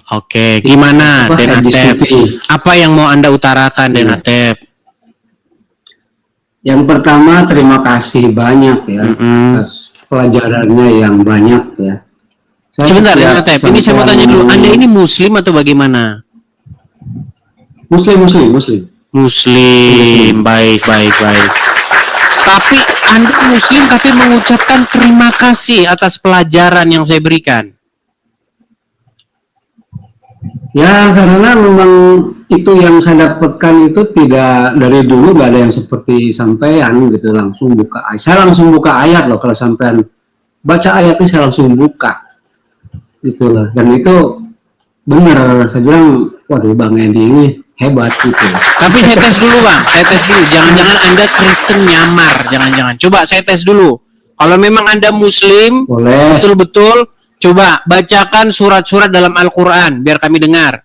Oke, gimana Den Atep? Apa yang mau Anda utarakan Den Atep? Yang pertama, terima kasih banyak ya atas pelajarannya yang banyak ya. Sebentar Den Atep, ini saya mau tanya dulu, Anda ini Muslim atau bagaimana? Muslim. Muslim, baik. Tapi Anda Muslim tapi mengucapkan terima kasih atas pelajaran yang saya berikan. Ya, karena memang itu yang saya dapatkan itu tidak dari dulu, nggak ada yang seperti sampean gitu langsung buka ayat. Saya langsung buka ayat loh, kalau sampean baca ayatnya saya langsung buka gitu loh. Dan itu benar, saya bilang waduh Bang Edi ini hebat gitu. Tapi saya tes dulu Bang, jangan-jangan Anda Kristen nyamar, jangan-jangan. Coba saya tes dulu. Kalau memang Anda Muslim, boleh. Betul-betul, coba bacakan surat-surat dalam Al-Quran, biar kami dengar.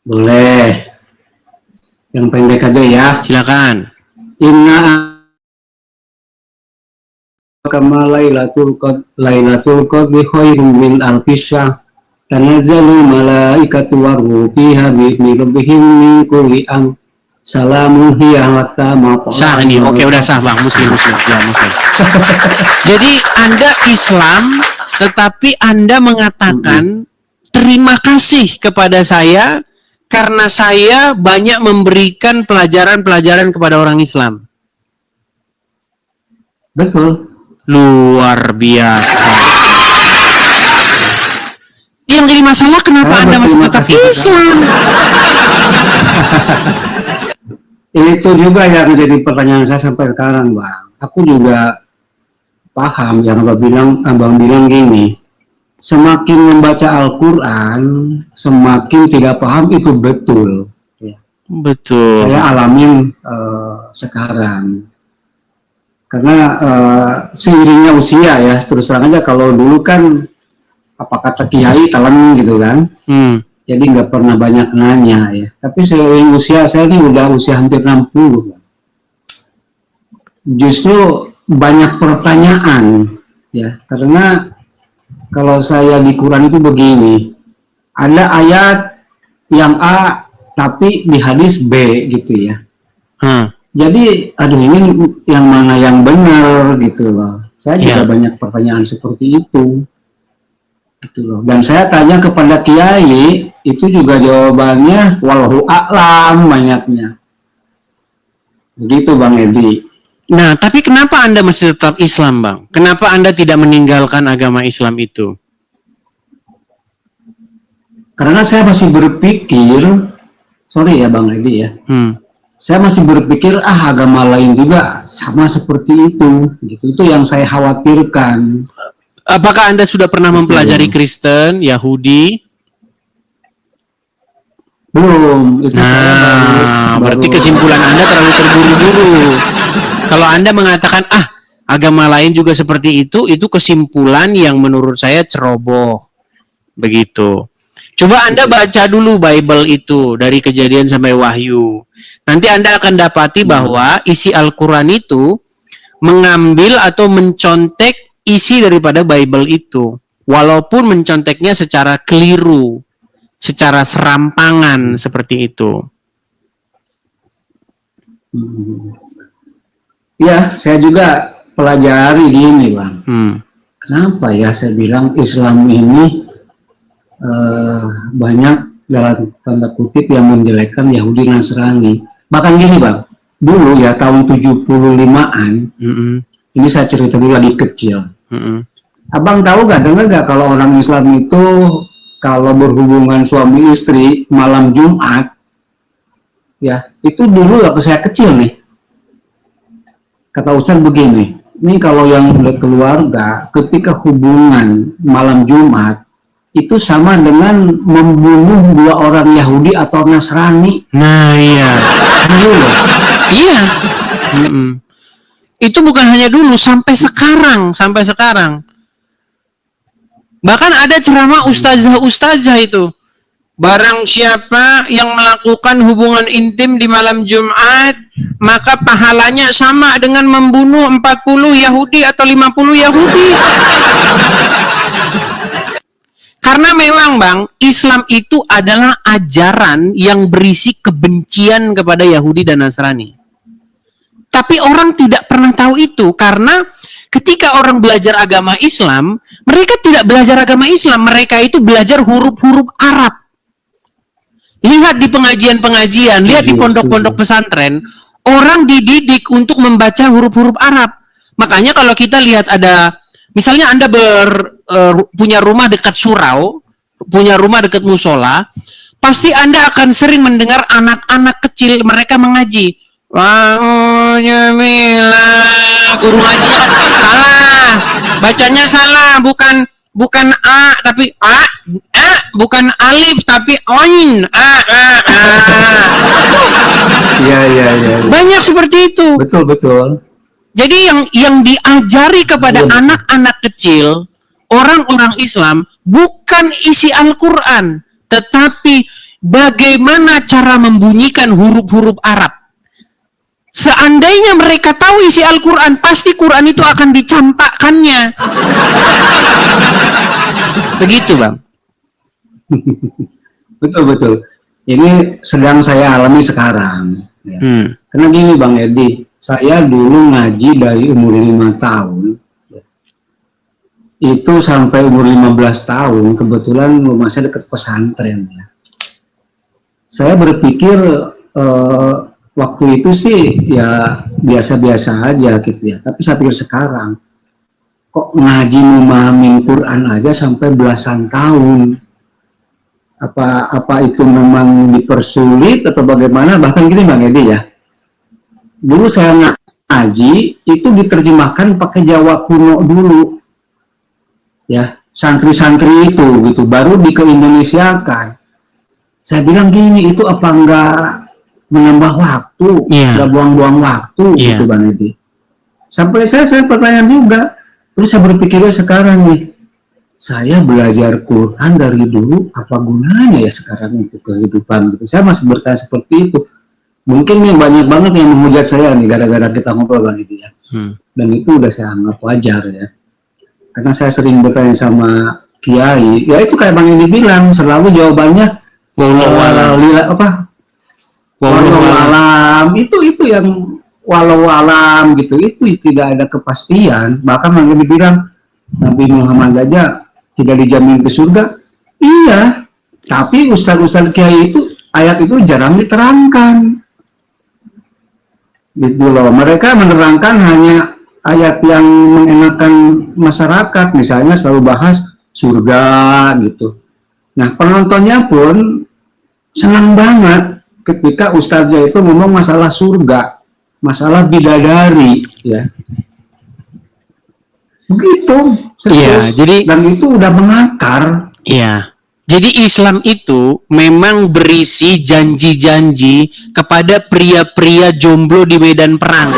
Boleh. Yang pendek aja ya. Silakan. Inna kama lailatul qadri khairum min alfi syahr. Tanazzalu malaikatu waruhu fiha bi'izni rabbihim min kulli amr. Salamun hiya hatta matla'il. Sah ini, oke udah sah Bang, Muslim. Ya, Muslim. Jadi Anda Islam, tetapi Anda mengatakan terima kasih kepada saya karena saya banyak memberikan pelajaran-pelajaran kepada orang Islam. Betul. Luar biasa. Yang jadi masalah kenapa Anda masih tetap Islam? Itu juga yang menjadi pertanyaan saya sampai sekarang, Bang. Aku juga paham yang Abang bilang gini. Semakin membaca Al-Quran, semakin tidak paham, itu betul. Ya. Betul. Saya alamin sekarang. Karena seiringnya usia ya, terus terang aja kalau dulu kan apa kata kiai telan gitu kan, jadi nggak pernah banyak nanya ya. Tapi seiring usia saya ini udah usia hampir 60, justru banyak pertanyaan ya, karena kalau saya di Quran itu begini, ada ayat yang A tapi di hadis B gitu ya. Jadi aduh ini yang mana yang benar gitu loh. Saya juga banyak pertanyaan seperti itu. Gitu loh. Dan saya tanya kepada kiai, itu juga jawabannya wallahu a'lam banyaknya. Begitu Bang Edi. Nah, tapi kenapa Anda masih tetap Islam, Bang? Kenapa Anda tidak meninggalkan agama Islam itu? Karena saya masih berpikir, sorry ya Bang Edi ya. Saya masih berpikir agama lain juga sama seperti itu. Gitu. Itu yang saya khawatirkan. Apakah Anda sudah pernah mempelajari Kristen, Yahudi? Belum. Itu berarti kesimpulan Anda terlalu terburu-buru. Kalau Anda mengatakan, agama lain juga seperti itu kesimpulan yang menurut saya ceroboh. Begitu. Coba Anda baca dulu Bible itu, dari Kejadian sampai Wahyu. Nanti Anda akan dapati bahwa isi Al-Quran itu mengambil atau mencontek isi daripada Bible itu. Walaupun menconteknya secara keliru, secara serampangan seperti itu. Ya, saya juga pelajari gini, Bang. Kenapa ya saya bilang Islam ini banyak dalam tanda kutip yang menjelekkan Yahudi Nasrani. Bahkan gini Bang, dulu ya tahun 75-an, ini saya cerita dulu lagi kecil. Abang tahu dengar gak kalau orang Islam itu kalau berhubungan suami istri malam Jumat, ya itu dulu waktu saya kecil nih, kata Ustaz begini, ini kalau yang keluarga ketika hubungan malam Jumat itu sama dengan membunuh dua orang Yahudi atau Nasrani. Nah iya. Dulu. Iya. Itu bukan hanya dulu, sampai sekarang. Bahkan ada ceramah ustazah itu. Barang siapa yang melakukan hubungan intim di malam Jumat, maka pahalanya sama dengan membunuh 40 Yahudi atau 50 Yahudi. Karena memang Bang, Islam itu adalah ajaran yang berisi kebencian kepada Yahudi dan Nasrani. Tapi orang tidak pernah tahu itu karena ketika orang belajar agama Islam, mereka tidak belajar agama Islam, mereka itu belajar huruf-huruf Arab. Lihat di pengajian-pengajian, lihat di pondok-pondok pesantren, orang dididik untuk membaca huruf-huruf Arab. Makanya kalau kita lihat ada, misalnya Anda punya rumah dekat surau, punya rumah dekat musola, pasti Anda akan sering mendengar anak-anak kecil mereka mengaji. Guru ngajinya salah, bacanya salah, bukan a tapi a, bukan alif tapi oin, Iya. Banyak seperti itu. Betul. Jadi yang diajari kepada anak-anak kecil, orang-orang Islam, bukan isi Al-Quran, tetapi bagaimana cara membunyikan huruf-huruf Arab. Seandainya mereka tahu isi Al-Quran, pasti Quran itu akan dicampakkannya. Begitu, Bang. Betul. Ini sedang saya alami sekarang. Ya. Karena gini Bang Edi, saya dulu ngaji dari umur 5 tahun, itu sampai umur 15 tahun, kebetulan rumah saya dekat pesantren. Ya. Saya berpikir waktu itu sih ya biasa-biasa aja gitu ya, tapi saya pikir sekarang, kok ngaji memahami Quran aja sampai belasan tahun. Apa itu memang dipersulit atau bagaimana? Bahkan gini Bang Edi ya, dulu saya ngaji itu diterjemahkan pakai Jawa kuno dulu ya, santri-santri itu gitu, baru Indonesiakan. Saya bilang gini, itu apa enggak menambah waktu, enggak buang-buang waktu gitu Bang Edi. Sampai saya pertanyaan juga, terus saya berpikirnya sekarang nih, saya belajar Quran dari dulu, apa gunanya ya sekarang untuk kehidupan gitu. Saya masih bertanya seperti itu. Mungkin nih banyak banget yang menghujat saya nih gara-gara kita ngobrol Bang Edi ya. Dan itu udah saya anggap wajar ya. Karena saya sering bertanya sama kiai, ya itu kayak Bang Edi bilang, selalu jawabannya walau itu yang walau alam gitu, itu tidak ada kepastian. Bahkan Bang Edi bilang Nabi Muhammad aja tidak dijamin ke surga. Iya, tapi ustaz-ustaz kiai itu ayat itu jarang diterangkan. Gitu loh. Mereka menerangkan hanya ayat yang mengenakan masyarakat, misalnya selalu bahas surga gitu. Nah, penontonnya pun senang banget ketika ustaznya itu ngomong masalah surga, masalah bidadari, ya. Begitu. Iya, jadi dan itu udah mengakar. Iya. Jadi Islam itu memang berisi janji-janji kepada pria-pria jomblo di medan perang.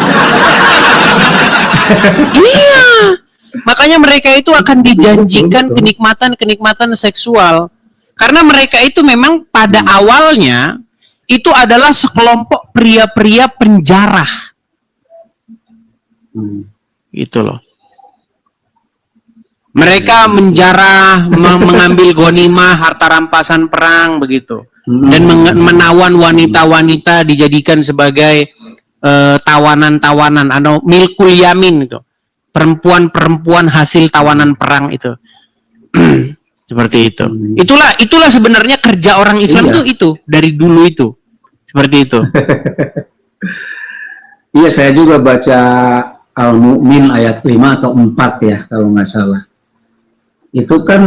Iya. Makanya mereka itu akan dijanjikan kenikmatan-kenikmatan seksual. Karena mereka itu memang pada awalnya itu adalah sekelompok pria-pria penjarah. Gitu loh. Mereka menjarah, mengambil ghanimah, harta rampasan perang begitu, dan menawan wanita-wanita dijadikan sebagai tawanan-tawanan atau milkul yamin itu, perempuan-perempuan hasil tawanan perang itu. Seperti itu. Itulah sebenarnya kerja orang Islam itu dari dulu itu seperti itu. Iya, saya juga baca Al-Mu'min ayat 5 atau 4 ya kalau nggak salah. Itu kan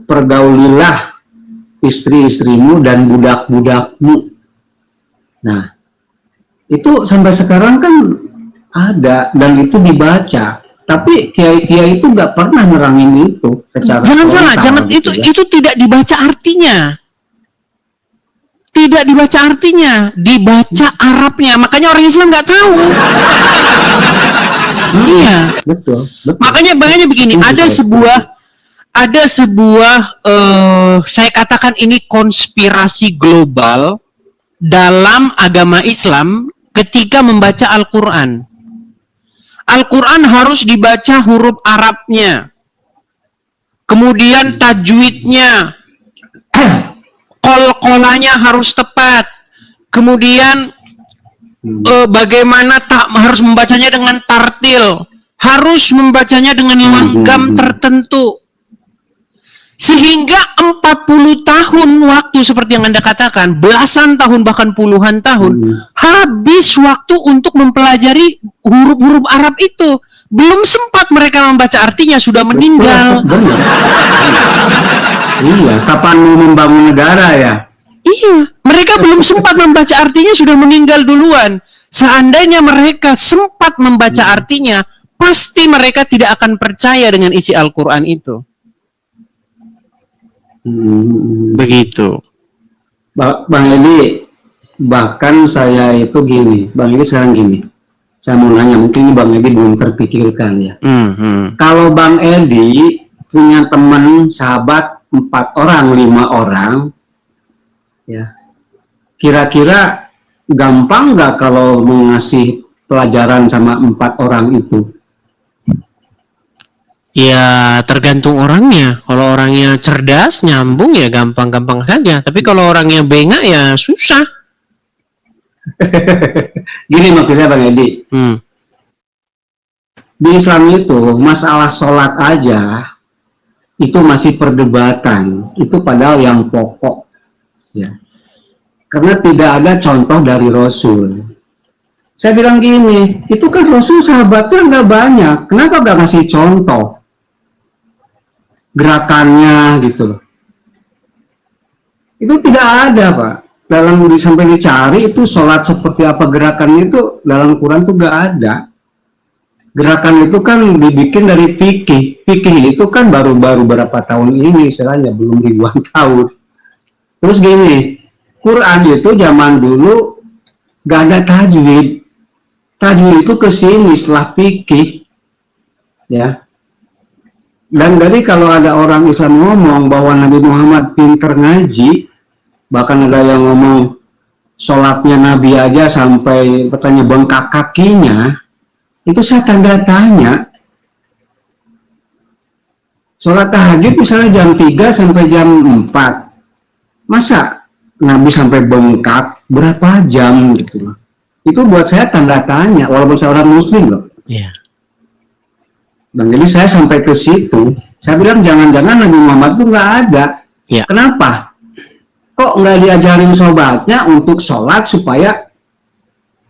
pergaulilah istri-istrimu dan budak-budakmu. Nah, itu sampai sekarang kan ada dan itu dibaca. Tapi kiai-kiai itu nggak pernah nerangin itu secara jangan salah, gitu itu tidak dibaca artinya. Tidak dibaca artinya, dibaca Arabnya. Makanya orang Islam nggak tahu. Iya, betul. Makanya begini, ada sebuah saya katakan ini konspirasi global dalam agama Islam ketika membaca Al-Quran. Al-Quran harus dibaca huruf Arabnya. Kemudian tajwidnya, qol-qolanya harus tepat. Kemudian bagaimana harus membacanya dengan tartil, harus membacanya dengan langgam tertentu. Sehingga 40 tahun waktu seperti yang Anda katakan, belasan tahun bahkan puluhan tahun, habis waktu untuk mempelajari huruf-huruf Arab itu. Belum sempat mereka membaca artinya, sudah meninggal. Benar. Iya, kapan mau membangun negara ya? Iya, mereka belum sempat membaca artinya, sudah meninggal duluan. Seandainya mereka sempat membaca artinya, pasti mereka tidak akan percaya dengan isi Al-Quran itu. Begitu. Bang Edi, bahkan saya itu gini, Bang Edi sekarang gini, saya mau nanya, mungkin ini Bang Edi belum terpikirkan ya. Kalau Bang Edi punya teman, sahabat 4 orang, 5 orang, ya, kira-kira gampang nggak kalau mengasih pelajaran sama 4 orang itu? Ya tergantung orangnya. Kalau orangnya cerdas, nyambung ya gampang-gampang saja. Tapi kalau orangnya bengak ya susah. Gini maksudnya Bang Edi. Di Islam itu masalah sholat aja itu masih perdebatan. Itu padahal yang pokok. Ya. Karena tidak ada contoh dari Rasul. Saya bilang gini, itu kan Rasul sahabatnya nggak banyak. Kenapa nggak ngasih contoh? Gerakannya gitu. Itu tidak ada, Pak. Dalam sampai dicari itu sholat seperti apa gerakannya itu dalam Quran tuh nggak ada. Gerakan itu kan dibikin dari fikih. Fikih itu kan baru-baru berapa tahun ini istilahnya, belum ribuan tahun. Terus gini, Quran itu zaman dulu nggak ada tajwid. Tajwid itu kesini setelah fikih, ya. Dan dari kalau ada orang Islam ngomong bahwa Nabi Muhammad pinter ngaji, bahkan ada yang ngomong sholatnya Nabi aja sampai katanya bengkak kakinya, itu saya tanda tanya. Sholat tahajud misalnya jam 3 sampai jam 4, masa Nabi sampai bengkak berapa jam gitu? Itu buat saya tanda tanya, walaupun saya orang Muslim loh. Iya. Dan jadi saya sampai ke situ, saya bilang jangan-jangan Nabi Muhammad itu nggak ada. Ya. Kenapa? Kok nggak diajarin sobatnya untuk sholat supaya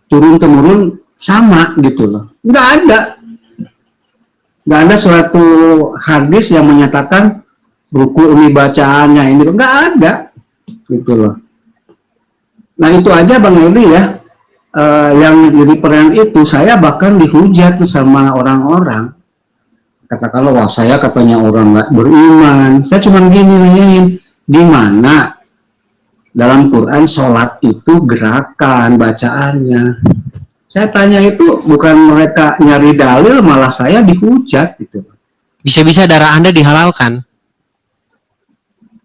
turun-temurun sama gitu loh? Nggak ada. Nggak ada suatu hadis yang menyatakan ruku ini bacaannya ini, nggak ada gitu loh. Nah itu aja Bang Edi ya, yang jadi pertanyaan itu saya bahkan dihujat sama orang-orang. Katakanlah, wah saya katanya orang nggak beriman. Saya cuma gini nanyain, di mana dalam Quran sholat itu gerakan bacaannya? Saya tanya itu bukan mereka nyari dalil, malah saya dihujat gitu. Bisa-bisa darah Anda dihalalkan.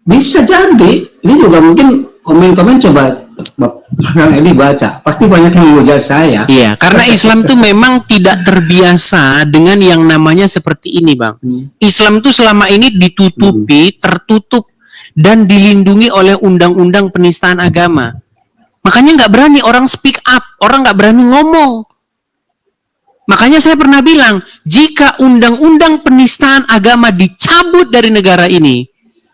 Bisa jadi. Ini juga mungkin komen-komen coba Bang Edi baca. Pasti banyak yang menghujat saya. Iya, karena Islam itu memang tidak terbiasa dengan yang namanya seperti ini, Bang. Islam itu selama ini ditutupi, tertutup, dan dilindungi oleh undang-undang penistaan agama. Makanya nggak berani orang speak up, orang nggak berani ngomong. Makanya saya pernah bilang, jika undang-undang penistaan agama dicabut dari negara ini,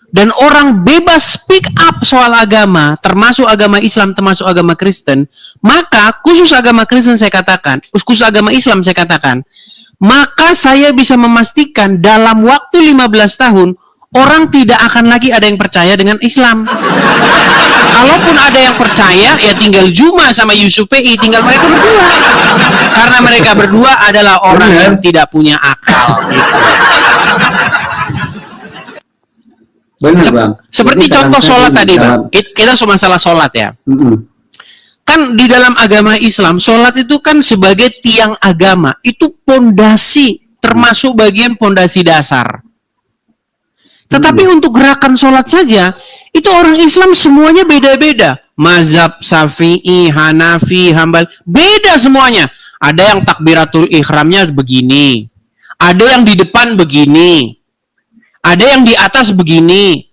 dan orang bebas speak up soal agama, termasuk agama Islam, termasuk agama Kristen, maka khusus agama Kristen saya katakan, khusus agama Islam saya katakan, maka saya bisa memastikan dalam waktu 15 tahun, orang tidak akan lagi ada yang percaya dengan Islam. Kalaupun ada yang percaya, ya tinggal Juma sama Yusuf PI, tinggal mereka berdua. Karena mereka berdua adalah orang yang tidak punya akal. Gitu. Benar, Bang. Seperti contoh sholat tadi, Bang. Kita masalah sholat ya. Kan di dalam agama Islam, sholat itu kan sebagai tiang agama. Itu pondasi, termasuk bagian pondasi dasar. Tetapi untuk gerakan sholat saja, itu orang Islam semuanya beda-beda. Mazhab Syafi'i, Hanafi, Hambal, beda semuanya. Ada yang takbiratul ihramnya begini. Ada yang di depan begini. Ada yang di atas begini.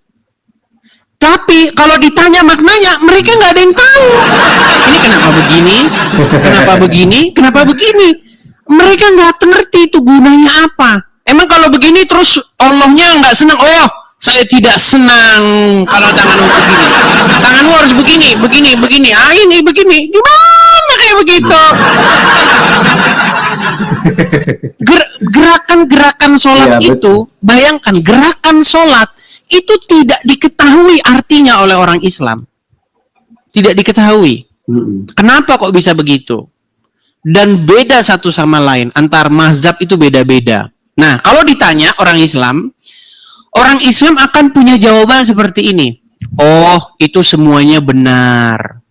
Tapi kalau ditanya maknanya, mereka nggak ada yang tahu. Ini kenapa begini? Kenapa begini? Kenapa begini? Mereka nggak ngerti itu gunanya apa. Emang kalau begini terus Allahnya nggak senang. Oh, saya tidak senang kalau tanganmu begini. Tanganmu harus begini, begini, begini. Ah, ini begini. Gimana kayak begitu? Gerakan-gerakan sholat Ya, itu, bayangkan gerakan sholat itu tidak diketahui artinya oleh orang Islam. Tidak diketahui. Kenapa kok bisa begitu? Dan beda satu sama lain. Antar mazhab itu beda-beda. Nah, kalau ditanya orang Islam akan punya jawaban seperti ini. Oh, itu semuanya benar.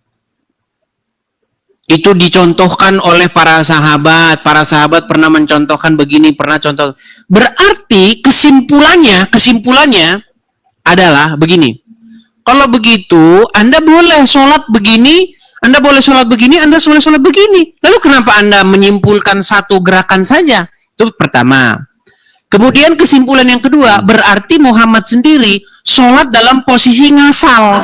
Itu dicontohkan oleh para sahabat. Para sahabat pernah mencontohkan begini, pernah contoh. Berarti kesimpulannya adalah begini. Kalau begitu, Anda boleh sholat begini, Anda boleh sholat begini, Anda boleh sholat begini. Lalu kenapa Anda menyimpulkan satu gerakan saja? Itu pertama. Kemudian kesimpulan yang kedua, berarti Muhammad sendiri sholat dalam posisi ngasal.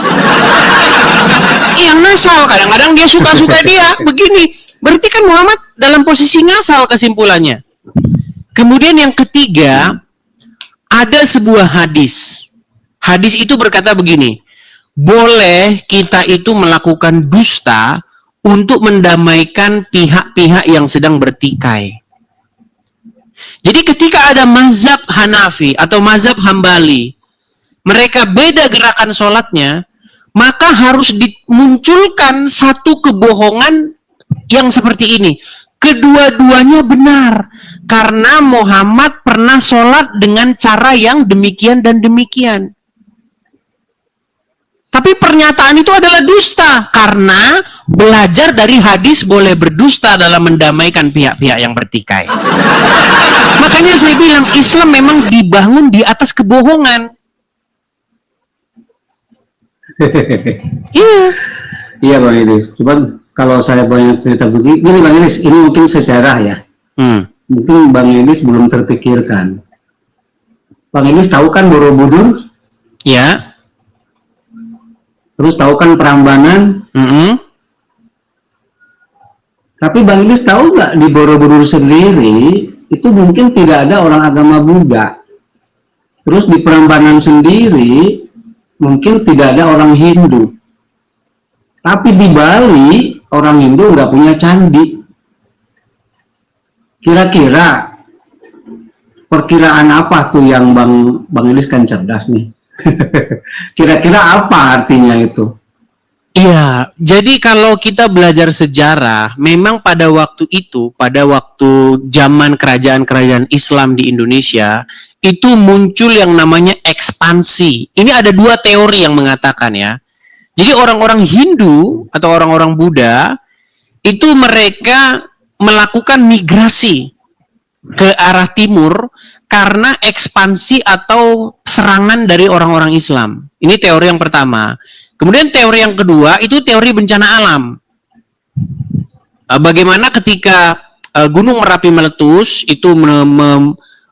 Yang ngasal, kadang-kadang dia suka-suka dia, begini. Berarti kan Muhammad dalam posisi ngasal kesimpulannya. Kemudian yang ketiga, ada sebuah hadis. Hadis itu berkata begini, boleh kita itu melakukan dusta untuk mendamaikan pihak-pihak yang sedang bertikai. Jadi ketika ada mazhab Hanafi atau mazhab Hambali, mereka beda gerakan sholatnya, maka harus dimunculkan satu kebohongan yang seperti ini. Kedua-duanya benar, karena Muhammad pernah sholat dengan cara yang demikian dan demikian. Tapi pernyataan itu adalah dusta, karena belajar dari hadis boleh berdusta dalam mendamaikan pihak-pihak yang bertikai. Makanya saya bilang Islam memang dibangun di atas kebohongan. Iya. Iya Bang Idris. Cuman kalau saya banyak cerita begini, gini Bang Idris, ini mungkin sejarah ya. Mungkin Bang Idris belum terpikirkan. Bang Idris tahu kan Borobudur? Ya. Terus tahu kan Prambanan? Tapi Bang Idris tahu nggak di Borobudur sendiri itu mungkin tidak ada orang agama Buddha. Terus di Prambanan sendiri mungkin tidak ada orang Hindu. Tapi di Bali orang Hindu nggak punya candi. Kira-kira perkiraan apa tuh yang Bang Idris kan cerdas nih. Kira-kira apa artinya itu? Iya, jadi kalau kita belajar sejarah, memang pada waktu itu, pada waktu zaman kerajaan-kerajaan Islam di Indonesia, itu muncul yang namanya ekspansi. Ini ada dua teori yang mengatakan ya. Jadi orang-orang Hindu atau orang-orang Buddha, itu mereka melakukan migrasi ke arah timur karena ekspansi atau serangan dari orang-orang Islam. Ini teori yang pertama. Kemudian teori yang kedua itu teori bencana alam. Bagaimana ketika Gunung Merapi meletus itu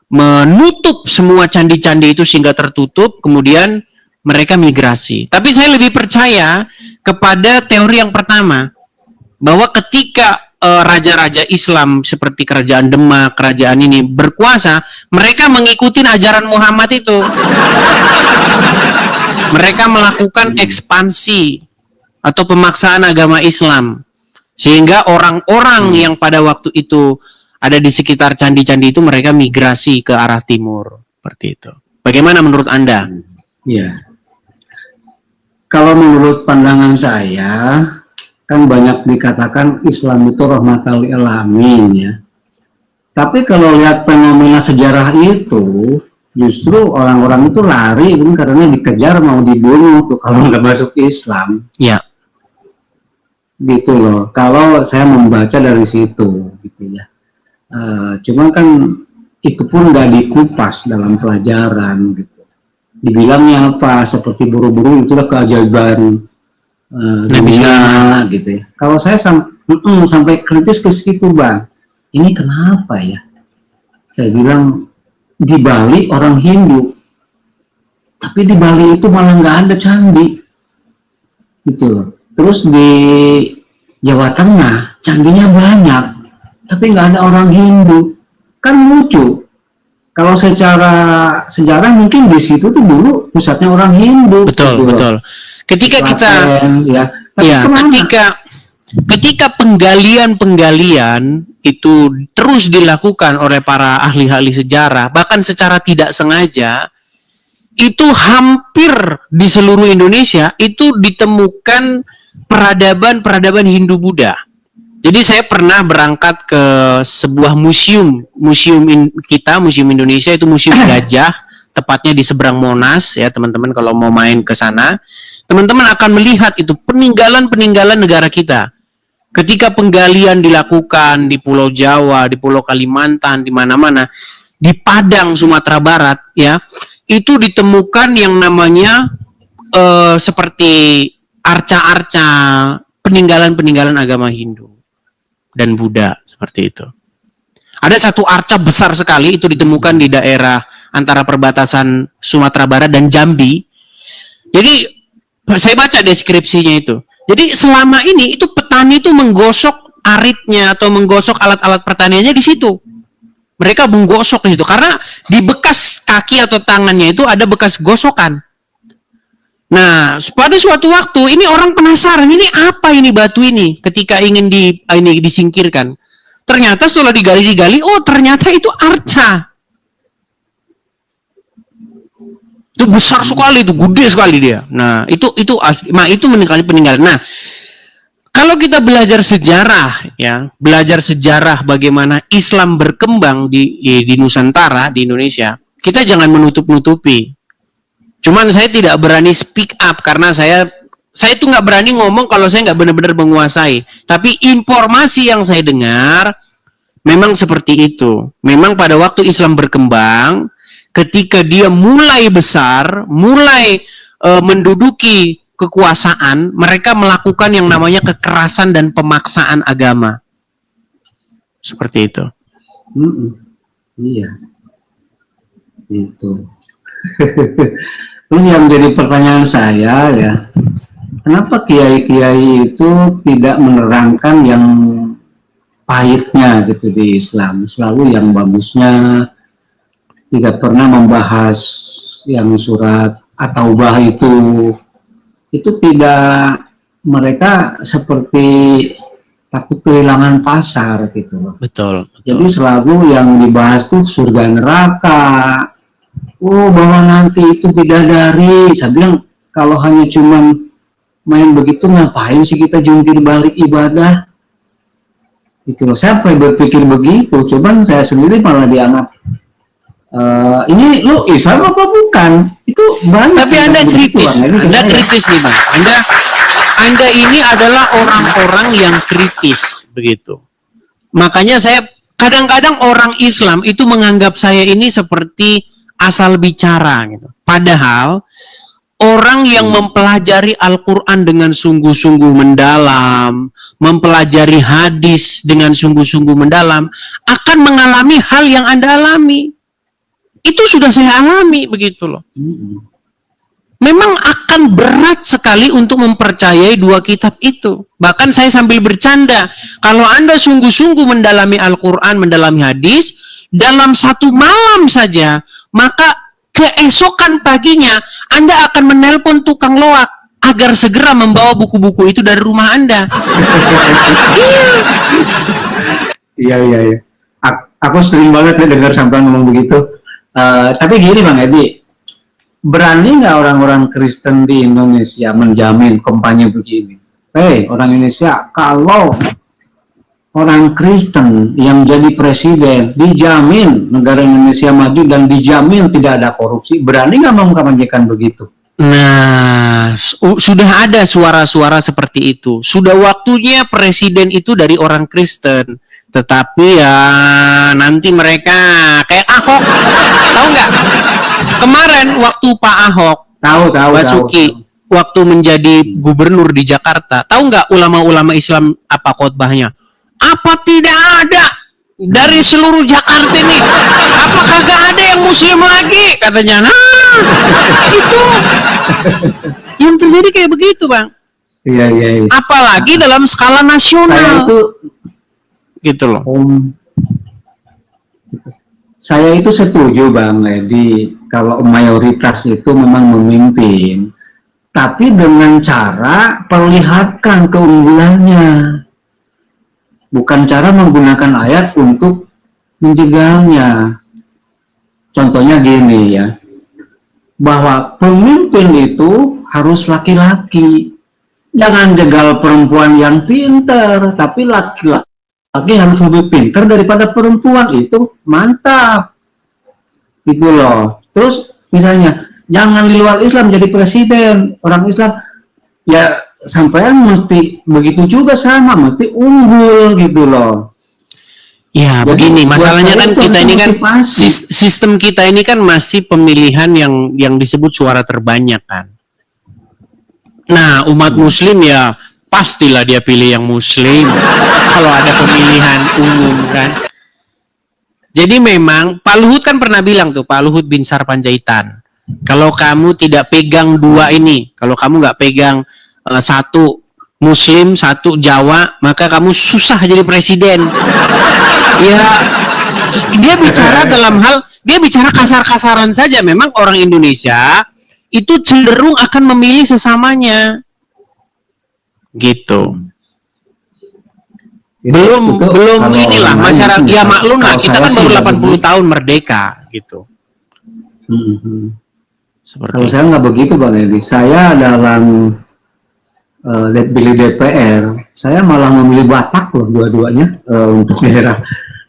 menutup semua candi-candi itu sehingga tertutup, kemudian mereka migrasi. Tapi saya lebih percaya kepada teori yang pertama, bahwa ketika raja-raja Islam seperti kerajaan Demak, kerajaan ini berkuasa, mereka mengikuti ajaran Muhammad itu. Mereka melakukan ekspansi atau pemaksaan agama Islam. Sehingga orang-orang yang pada waktu itu ada di sekitar candi-candi itu mereka migrasi ke arah timur. Seperti itu. Bagaimana menurut Anda? Ya. Kalau menurut pandangan saya, kan banyak dikatakan Islam itu rahmatan lil alamin ya. Tapi kalau lihat fenomena sejarah itu, justru orang-orang itu lari karena dikejar mau dibunuh tuh kalau nggak masuk Islam. Ya. Gitu loh. Kalau saya membaca dari situ, gitu ya. Cuman kan itu pun nggak dikupas dalam pelajaran, gitu. Dibilangnya apa? Seperti buru-buru itulah keajaiban dunia, gitu ya. Kalau saya sampai kritis ke situ, Bang. Ini kenapa ya? Saya bilang di Bali orang Hindu, Tapi di Bali itu malah nggak ada candi, gitu loh. Terus di Jawa Tengah candinya banyak, tapi nggak ada orang Hindu. Kan lucu. Kalau secara sejarah mungkin di situ tuh dulu pusatnya orang Hindu. Betul, gitu loh. betul. Ketika kita ya, tapi ya, kemana? ketika penggalian itu terus dilakukan oleh para ahli-ahli sejarah, bahkan secara tidak sengaja, itu hampir di seluruh Indonesia itu ditemukan peradaban Hindu-Buddha. Jadi saya pernah berangkat ke sebuah museum Indonesia, itu Museum Gajah, tepatnya di seberang Monas ya teman-teman. Kalau mau main ke sana, teman-teman akan melihat itu peninggalan negara kita. Ketika penggalian dilakukan di Pulau Jawa, di Pulau Kalimantan, di mana-mana, di Padang, Sumatera Barat, ya, itu ditemukan yang namanya seperti arca-arca peninggalan agama Hindu dan Buddha, seperti itu. Ada satu arca besar sekali, itu ditemukan di daerah antara perbatasan Sumatera Barat dan Jambi. Jadi, saya baca deskripsinya itu. Jadi selama ini itu petani itu menggosok aritnya atau menggosok alat-alat pertaniannya di situ. Mereka menggosok di situ karena di bekas kaki atau tangannya itu ada bekas gosokan. Nah, pada suatu waktu ini orang penasaran, ini apa ini batu ini ketika ingin disingkirkan. Ternyata setelah digali, oh ternyata itu arca. Itu besar sekali, itu gede sekali dia. Nah, itu asli. Nah, itu peninggalan. Nah, kalau kita belajar sejarah ya, belajar sejarah bagaimana Islam berkembang di Nusantara, di Indonesia, kita jangan menutup-nutupi. Cuman saya tidak berani speak up karena saya itu nggak berani ngomong kalau saya nggak benar-benar menguasai. Tapi informasi yang saya dengar memang seperti itu. Memang pada waktu Islam berkembang, ketika dia mulai besar, mulai menduduki kekuasaan, mereka melakukan yang namanya kekerasan dan pemaksaan agama. Seperti itu. Iya. Itu. Terus yang jadi pertanyaan saya ya, kenapa kiai-kiai itu tidak menerangkan yang pahitnya gitu di Islam, selalu yang bagusnya, tidak pernah membahas yang surat At-Taubah itu tidak, mereka seperti takut kehilangan pasar gitu loh. Betul. Jadi selalu yang dibahas tuh surga neraka. Oh, bahwa nanti itu bidadari. Saya bilang kalau hanya cuman main begitu ngapain sih kita jungkir balik ibadah? Itu loh, saya berpikir begitu. Coba saya sendiri malah dianggap ini lo Islam apa bukan? Itu banyak. Tapi Anda kritis. Anda kritis nih, Bang. Anda ini adalah orang-orang yang kritis begitu. Makanya saya kadang-kadang orang Islam itu menganggap saya ini seperti asal bicara gitu. Padahal orang yang mempelajari Al-Quran dengan sungguh-sungguh mendalam, mempelajari hadis dengan sungguh-sungguh mendalam, akan mengalami hal yang Anda alami. Itu sudah saya alami begitu loh. Memang akan berat sekali untuk mempercayai dua kitab itu. Bahkan saya sambil bercanda, kalau Anda sungguh-sungguh mendalami Al-Quran, mendalami hadis, dalam satu malam saja, maka keesokan paginya Anda akan menelpon tukang loak agar segera membawa buku-buku itu dari rumah Anda. Iya. Aku sering banget ya dengar sampai ngomong begitu. Tapi gini Bang Edi, berani nggak orang-orang Kristen di Indonesia menjamin kampanye begini? Orang Indonesia, kalau orang Kristen yang jadi presiden, dijamin negara Indonesia maju dan dijamin tidak ada korupsi, berani nggak mengkampanyekan begitu? Nah, sudah ada suara-suara seperti itu. Sudah waktunya presiden itu dari orang Kristen. Tetapi ya nanti mereka kayak Ahok, tahu nggak? Kemarin waktu Pak Ahok, Basuki, waktu menjadi gubernur di Jakarta, tahu nggak ulama-ulama Islam apa khotbahnya? Apa tidak ada dari seluruh Jakarta nih, apakah gak ada yang muslim lagi? Katanya, nah, itu yang terjadi kayak begitu, Bang. Iya. Apalagi dalam skala Saya nasional, itu gitu loh. Saya itu setuju Bang Edi, kalau mayoritas itu memang memimpin, tapi dengan cara perlihatkan keunggulannya, bukan cara menggunakan ayat untuk menjegalnya. Contohnya gini ya, bahwa pemimpin itu harus laki-laki, jangan jegal perempuan yang pintar, tapi laki-laki harus lebih pintar daripada perempuan, itu mantap gitu loh. Terus misalnya jangan di luar Islam jadi presiden, orang Islam ya sampean mesti begitu juga, sama mesti unggul gitu loh. Ya, Jadi, begini, masalahnya kan kita ini kan sistem kita ini kan masih pemilihan yang disebut suara terbanyak kan. Nah, umat muslim ya pastilah dia pilih yang muslim kalau ada pemilihan umum kan. Jadi memang Pak Luhut kan pernah bilang tuh, Pak Luhut Binsar Panjaitan, kalau kamu tidak pegang dua ini, kalau kamu nggak pegang satu muslim, satu Jawa, maka kamu susah jadi presiden. Ya, dia bicara dalam hal, dia bicara kasar-kasaran saja. Memang orang Indonesia itu cenderung akan memilih sesamanya, gitu. Belum inilah masyarakat, ya maklum lah, kita kan baru 80 tahun merdeka, gitu. Kalau saya nggak begitu Bang Edi, saya dalam pilih DPR, saya malah memilih Batak loh dua-duanya untuk daerah.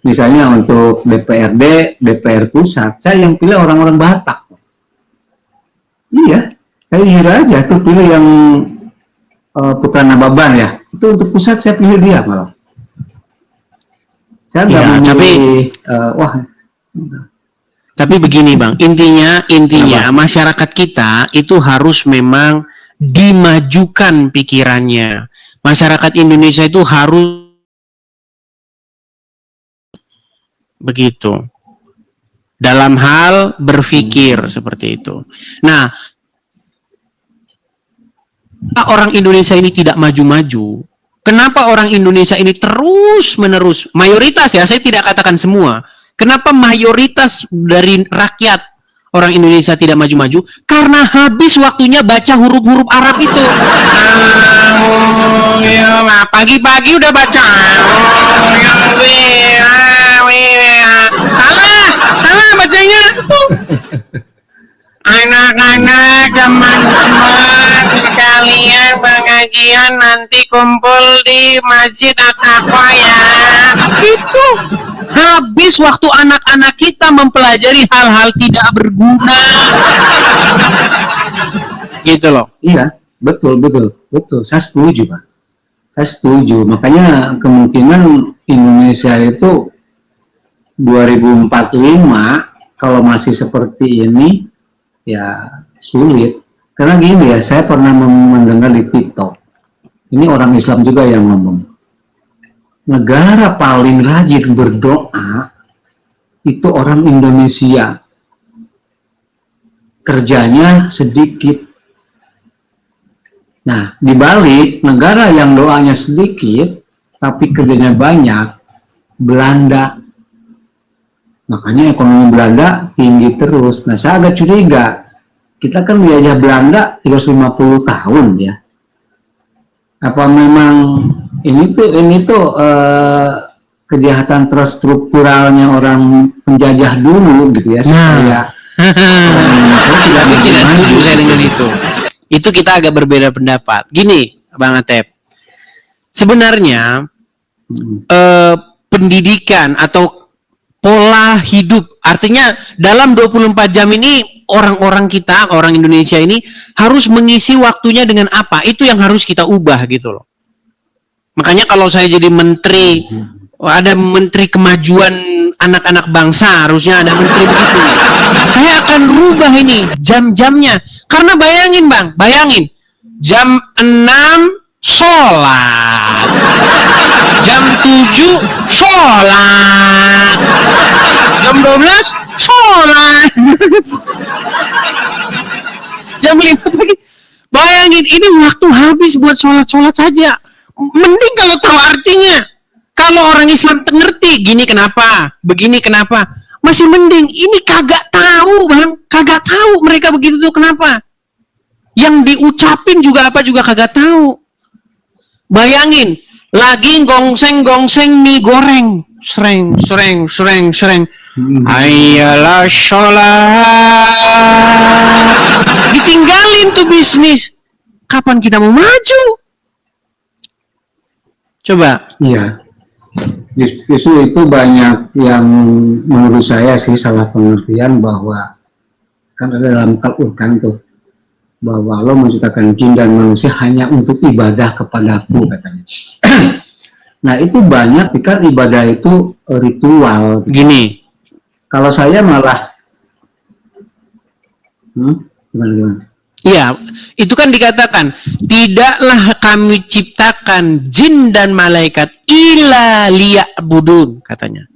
Misalnya untuk DPRD, DPR pusat, saya yang pilih orang-orang Batak. Iya, saya jujur aja tuh pilih yang Putra Nababan ya. Itu untuk pusat saya pilih dia malah. Saya nggak memilih, tapi begini Bang, intinya masyarakat kita itu harus memang dimajukan pikirannya. Masyarakat Indonesia itu harus begitu. Dalam hal berpikir seperti itu. Nah, orang Indonesia ini tidak maju-maju. Kenapa orang Indonesia ini terus-menerus, mayoritas ya, saya tidak katakan semua. Kenapa mayoritas dari rakyat orang Indonesia tidak maju-maju? Karena habis waktunya baca huruf-huruf Arab itu. Pagi-pagi udah baca. Salah bacanya. Anak-anak, teman-teman sekalian pengajian nanti kumpul di Masjid At-Taqwa ya. Itu habis waktu anak-anak kita mempelajari hal-hal tidak berguna. Gitu loh. Iya, betul. Saya setuju Pak. Saya setuju. Makanya kemungkinan Indonesia itu 2045 kalau masih seperti ini ya sulit. Karena gini ya, saya pernah mendengar di TikTok, ini orang Islam juga yang ngomong, negara paling rajin berdoa itu orang Indonesia, kerjanya sedikit. Nah, dibalik negara yang doanya sedikit tapi kerjanya banyak, Belanda. Makanya ekonomi Belanda tinggi terus. Nah, saya agak curiga. Kita kan dijajah Belanda 350 tahun ya. Apa memang ini tuh kejahatan terstrukturalnya orang penjajah dulu gitu ya, supaya saya tidak setuju saya dengan itu. Itu kita agak berbeda pendapat. Gini, Bang Atep. Sebenarnya pendidikan atau pola hidup, artinya dalam 24 jam ini orang-orang kita, orang Indonesia ini harus mengisi waktunya dengan apa? Itu yang harus kita ubah gitu loh. Makanya kalau saya jadi menteri, ada menteri kemajuan anak-anak bangsa, harusnya ada menteri begitu. Saya akan rubah ini jam-jamnya. Karena bayangin Bang, jam 6 sholat, jam 7 sholat, 12 sholat. Jam 5 pagi. Bayangin, ini waktu habis buat sholat-sholat saja. Mending kalau tahu artinya. Kalau orang Islam ngerti, gini kenapa, begini kenapa, masih mending. Ini kagak tahu, Bang. Kagak tahu mereka begitu tuh kenapa. Yang diucapin juga apa juga kagak tahu. Bayangin, lagi gongseng-gongseng mie goreng. Sreng. Ayalah sholat. Ditinggalin tuh bisnis. Kapan kita mau maju? Coba. Iya. Justru itu banyak yang menurut saya sih salah pengertian bahwa kan ada dalam Al-Quran tuh bahwa Allah menciptakan jin dan manusia hanya untuk ibadah kepadaku katanya. Nah itu banyak kan ibadah itu ritual. Gini. Kalau saya malah gimana? Iya, itu kan dikatakan, tidaklah kami ciptakan jin dan malaikat illa liya'budun, katanya.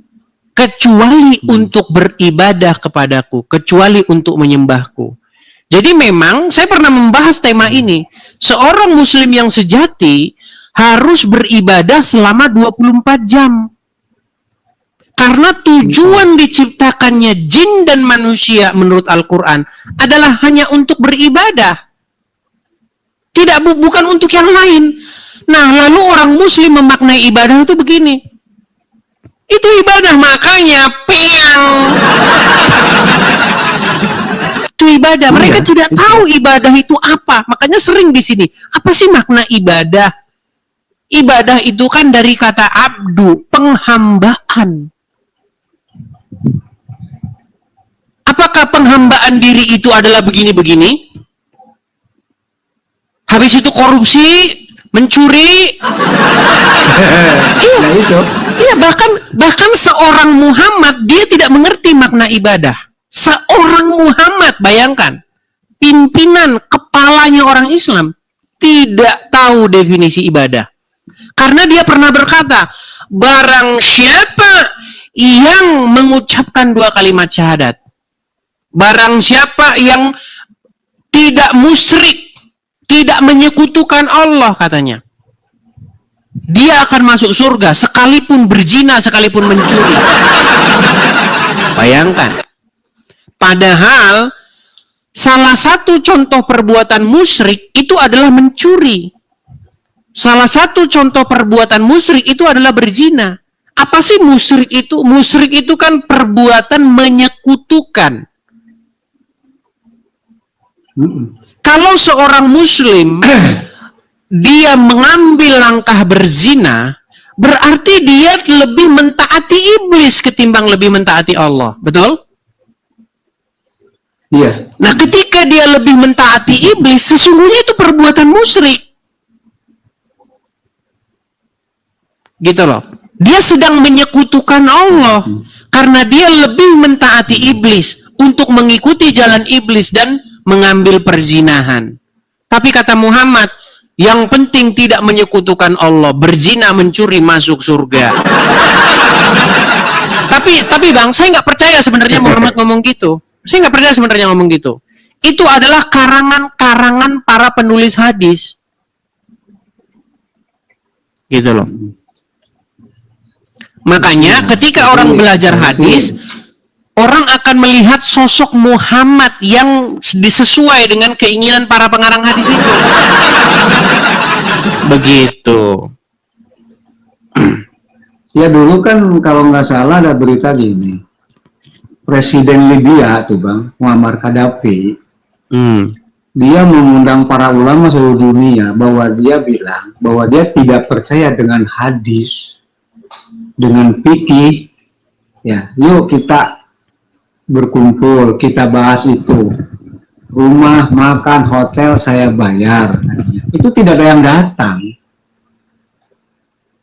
Kecuali untuk beribadah kepadaku, kecuali untuk menyembahku. Jadi memang, saya pernah membahas tema ini, seorang muslim yang sejati harus beribadah selama 24 jam. Karena tujuan diciptakannya jin dan manusia menurut Al-Quran adalah hanya untuk beribadah. Bukan untuk yang lain. Nah, lalu orang muslim memaknai ibadah itu begini. Itu ibadah, makanya peang. Itu ibadah. Mereka tidak tahu ibadah itu apa. Makanya sering di sini. Apa sih makna ibadah? Ibadah itu kan dari kata abdu, penghambaan. Apakah penghambaan diri itu adalah begini-begini? Habis itu korupsi, mencuri. Nah itu. Iya, bahkan seorang Muhammad dia tidak mengerti makna ibadah. Seorang Muhammad, bayangkan, pimpinan kepalanya orang Islam tidak tahu definisi ibadah. Karena dia pernah berkata, barang siapa yang mengucapkan 2 kalimat syahadat, barang siapa yang tidak musyrik, tidak menyekutukan Allah, katanya, dia akan masuk surga sekalipun berzina, sekalipun mencuri. Bayangkan. Padahal salah satu contoh perbuatan musyrik itu adalah mencuri. Salah satu contoh perbuatan musyrik itu adalah berzina. Apa sih musyrik itu? Musyrik itu kan perbuatan menyekutukan. Kalau seorang muslim dia mengambil langkah berzina, berarti dia lebih mentaati iblis ketimbang lebih mentaati Allah. Betul? Iya. Nah, ketika dia lebih mentaati iblis, sesungguhnya itu perbuatan musyrik. Gitu loh. Dia sedang menyekutukan Allah karena dia lebih mentaati iblis untuk mengikuti jalan iblis dan mengambil perzinahan. Tapi kata Muhammad, yang penting tidak menyekutukan Allah, berzina, mencuri, masuk surga. tapi Bang, saya nggak percaya sebenarnya Muhammad ngomong gitu. Saya nggak percaya sebenarnya ngomong gitu. Itu adalah karangan-karangan para penulis hadis. Gitu loh. Makanya ketika orang belajar hadis, orang akan melihat sosok Muhammad yang disesuai dengan keinginan para pengarang hadis itu. Begitu. Ya dulu kan kalau nggak salah ada berita gini, Presiden Libya tuh Bang, Muammar Gaddafi, dia mengundang para ulama seluruh dunia bahwa dia bilang bahwa dia tidak percaya dengan hadis, dengan fikih. Ya, yuk kita berkumpul, kita bahas itu. Rumah, makan, hotel saya bayar. Itu tidak ada yang datang.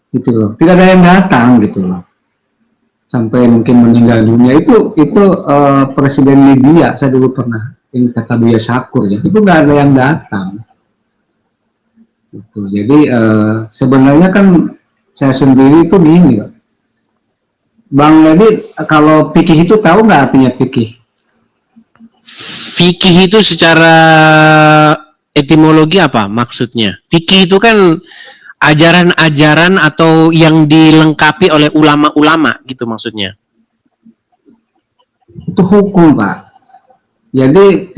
Gitu loh. Tidak ada yang datang gitu loh. Sampai mungkin meninggal dunia itu Presiden Libya, saya dulu pernah yang kata Buya Syakur ya. Itu nggak ada yang datang. Gitu. Jadi sebenarnya kan saya sendiri itu gini, Pak. Bang Edi, kalau fikih itu tahu nggak artinya fikih? Fikih itu secara etimologi apa maksudnya? Fikih itu kan ajaran-ajaran atau yang dilengkapi oleh ulama-ulama gitu maksudnya. Itu hukum, Pak. Jadi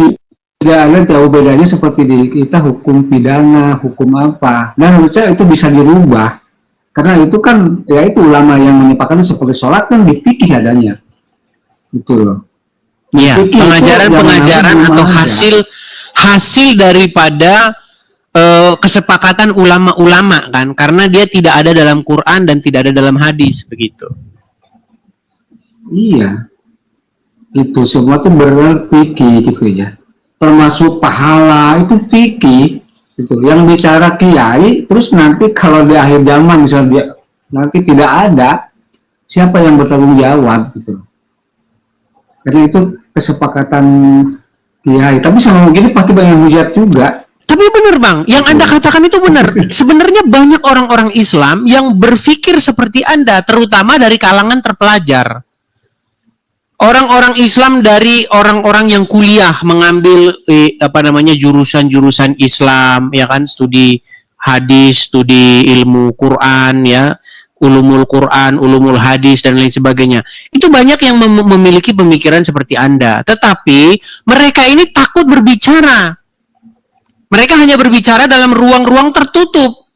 tidak ada jauh bedanya seperti di kita hukum pidana, hukum apa. Dan harusnya itu bisa dirubah. Karena itu kan, ya itu ulama yang menyepakati seperti sholat kan di fikih adanya. Gitu loh. Iya, pengajaran-pengajaran atau hasil daripada kesepakatan ulama-ulama kan, karena dia tidak ada dalam Quran dan tidak ada dalam hadis begitu. Iya, itu semua tuh benar fikih gitu ya. Termasuk pahala itu fikih, gitu. Yang bicara kiai, terus nanti kalau di akhir zaman misalnya dia nanti tidak ada, siapa yang bertanggung jawab gitu. Karena itu kesepakatan kiai. Tapi sama begini pasti banyak hujat juga. Tapi benar Bang, yang Anda katakan itu benar. Sebenarnya banyak orang-orang Islam yang berpikir seperti Anda, terutama dari kalangan terpelajar. Orang-orang Islam dari orang-orang yang kuliah mengambil jurusan-jurusan Islam, ya kan, studi hadis, studi ilmu Quran, ya, ulumul Quran, ulumul hadis dan lain sebagainya. Itu banyak yang memiliki pemikiran seperti Anda, tetapi mereka ini takut berbicara. Mereka hanya berbicara dalam ruang-ruang tertutup.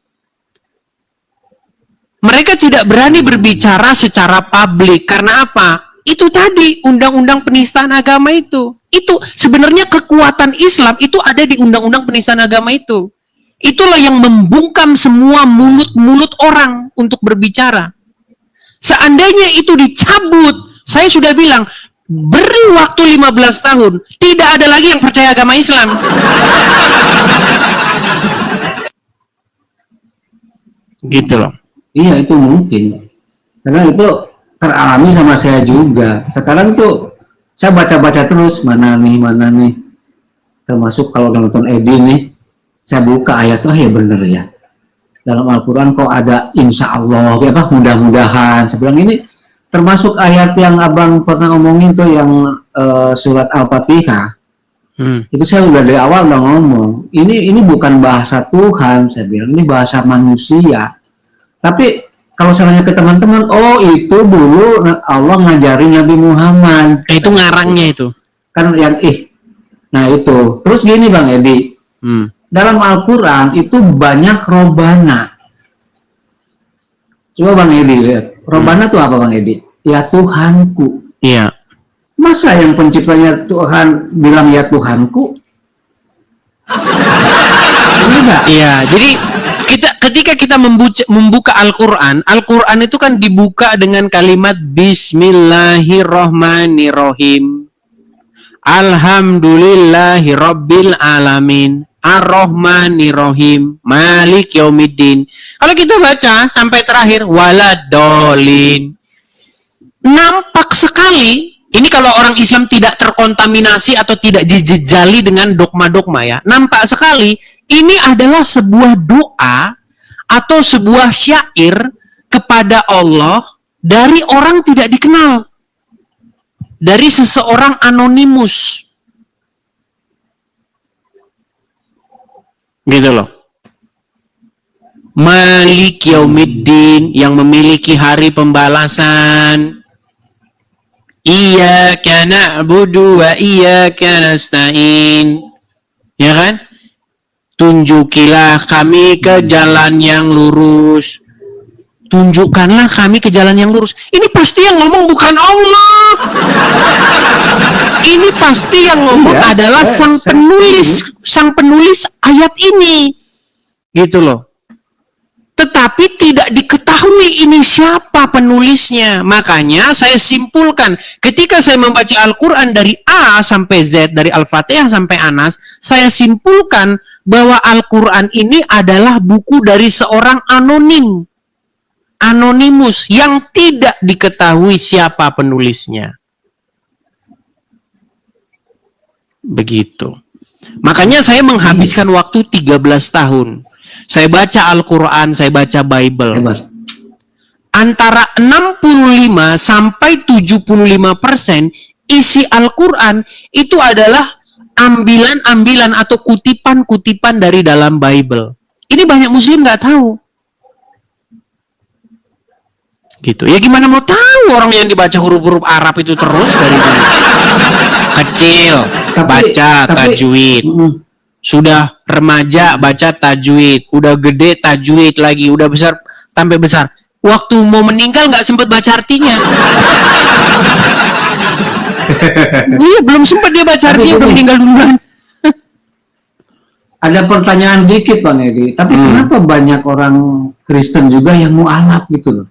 Mereka tidak berani berbicara secara publik. Karena apa? Itu tadi, undang-undang penistaan agama itu. Itu sebenarnya kekuatan Islam itu ada di undang-undang penistaan agama itu. Itulah yang membungkam semua mulut-mulut orang untuk berbicara. Seandainya itu dicabut, saya sudah bilang, beri waktu 15 tahun, tidak ada lagi yang percaya agama Islam. Gitu loh. Iya, itu mungkin. Karena itu teralami sama saya juga. Sekarang tuh saya baca-baca terus mana nih. Termasuk kalau nonton Edi nih, saya buka ayat, oh ya bener ya. Dalam Al-Quran kok ada insya Allah, ya apa mudah-mudahan. Saya bilang ini termasuk ayat yang abang pernah ngomongin tuh yang surat Al-Fatihah. Itu saya udah dari awal udah ngomong. Ini bukan bahasa Tuhan, saya bilang ini bahasa manusia. Tapi kalau saya tanya ke teman-teman, oh itu dulu Allah ngajarin Nabi Muhammad. Itu ngarangnya itu. Kan yang nah itu. Terus gini Bang Edi, dalam Al-Quran itu banyak robana. Coba Bang Edi lihat, robana itu apa Bang Edi? Ya Tuhanku. Iya. Masa yang penciptanya Tuhan bilang ya Tuhanku? Enggak. Iya, jadi ketika kita membuka Al-Quran, Al-Quran itu kan dibuka dengan kalimat Bismillahirrohmanirrohim. Alhamdulillahirabbil alamin. Ar-Rahmanirrahim. Malik yaumiddin. Kalau kita baca sampai terakhir waladolin. Nampak sekali, ini kalau orang Islam tidak terkontaminasi atau tidak dijejali dengan dogma-dogma ya. Nampak sekali ini adalah sebuah doa atau sebuah syair kepada Allah dari orang tidak dikenal. Dari seseorang anonimus. Gitu loh. Malik yaumiddin, yang memiliki hari pembalasan. Iyyaka na'budu wa iyyaka nasta'in. Ya kan? Tunjukilah kami ke jalan yang lurus. Tunjukkanlah kami ke jalan yang lurus. Ini pasti yang ngomong bukan Allah. Ini pasti yang ngomong adalah sang penulis ayat ini. Gitu loh. Tetapi tidak diketahui ini siapa penulisnya. Makanya saya simpulkan, ketika saya membaca Al-Quran dari A sampai Z, dari Al-Fatihah sampai Anas, saya simpulkan bahwa Al-Quran ini adalah buku dari seorang anonimus yang tidak diketahui siapa penulisnya. Begitu. Makanya saya menghabiskan waktu 13 tahun. Saya baca Al-Quran, saya baca Bible. antara 65 sampai 75% isi Al-Quran itu adalah ambilan-ambilan atau kutipan-kutipan dari dalam Bible. Ini banyak muslim nggak tahu. Gitu. Ya gimana mau tahu orang yang dibaca huruf-huruf Arab itu terus dari dulu. Kecil, baca tajwid. Sudah remaja baca tajwid, udah gede tajwid lagi, udah besar sampai besar. Waktu mau meninggal nggak sempat baca artinya. Iya, belum sempat dia baca artinya, udah meninggal duluan. Ada pertanyaan dikit Bang Edi, tapi kenapa banyak orang Kristen juga yang mualaf gitu loh?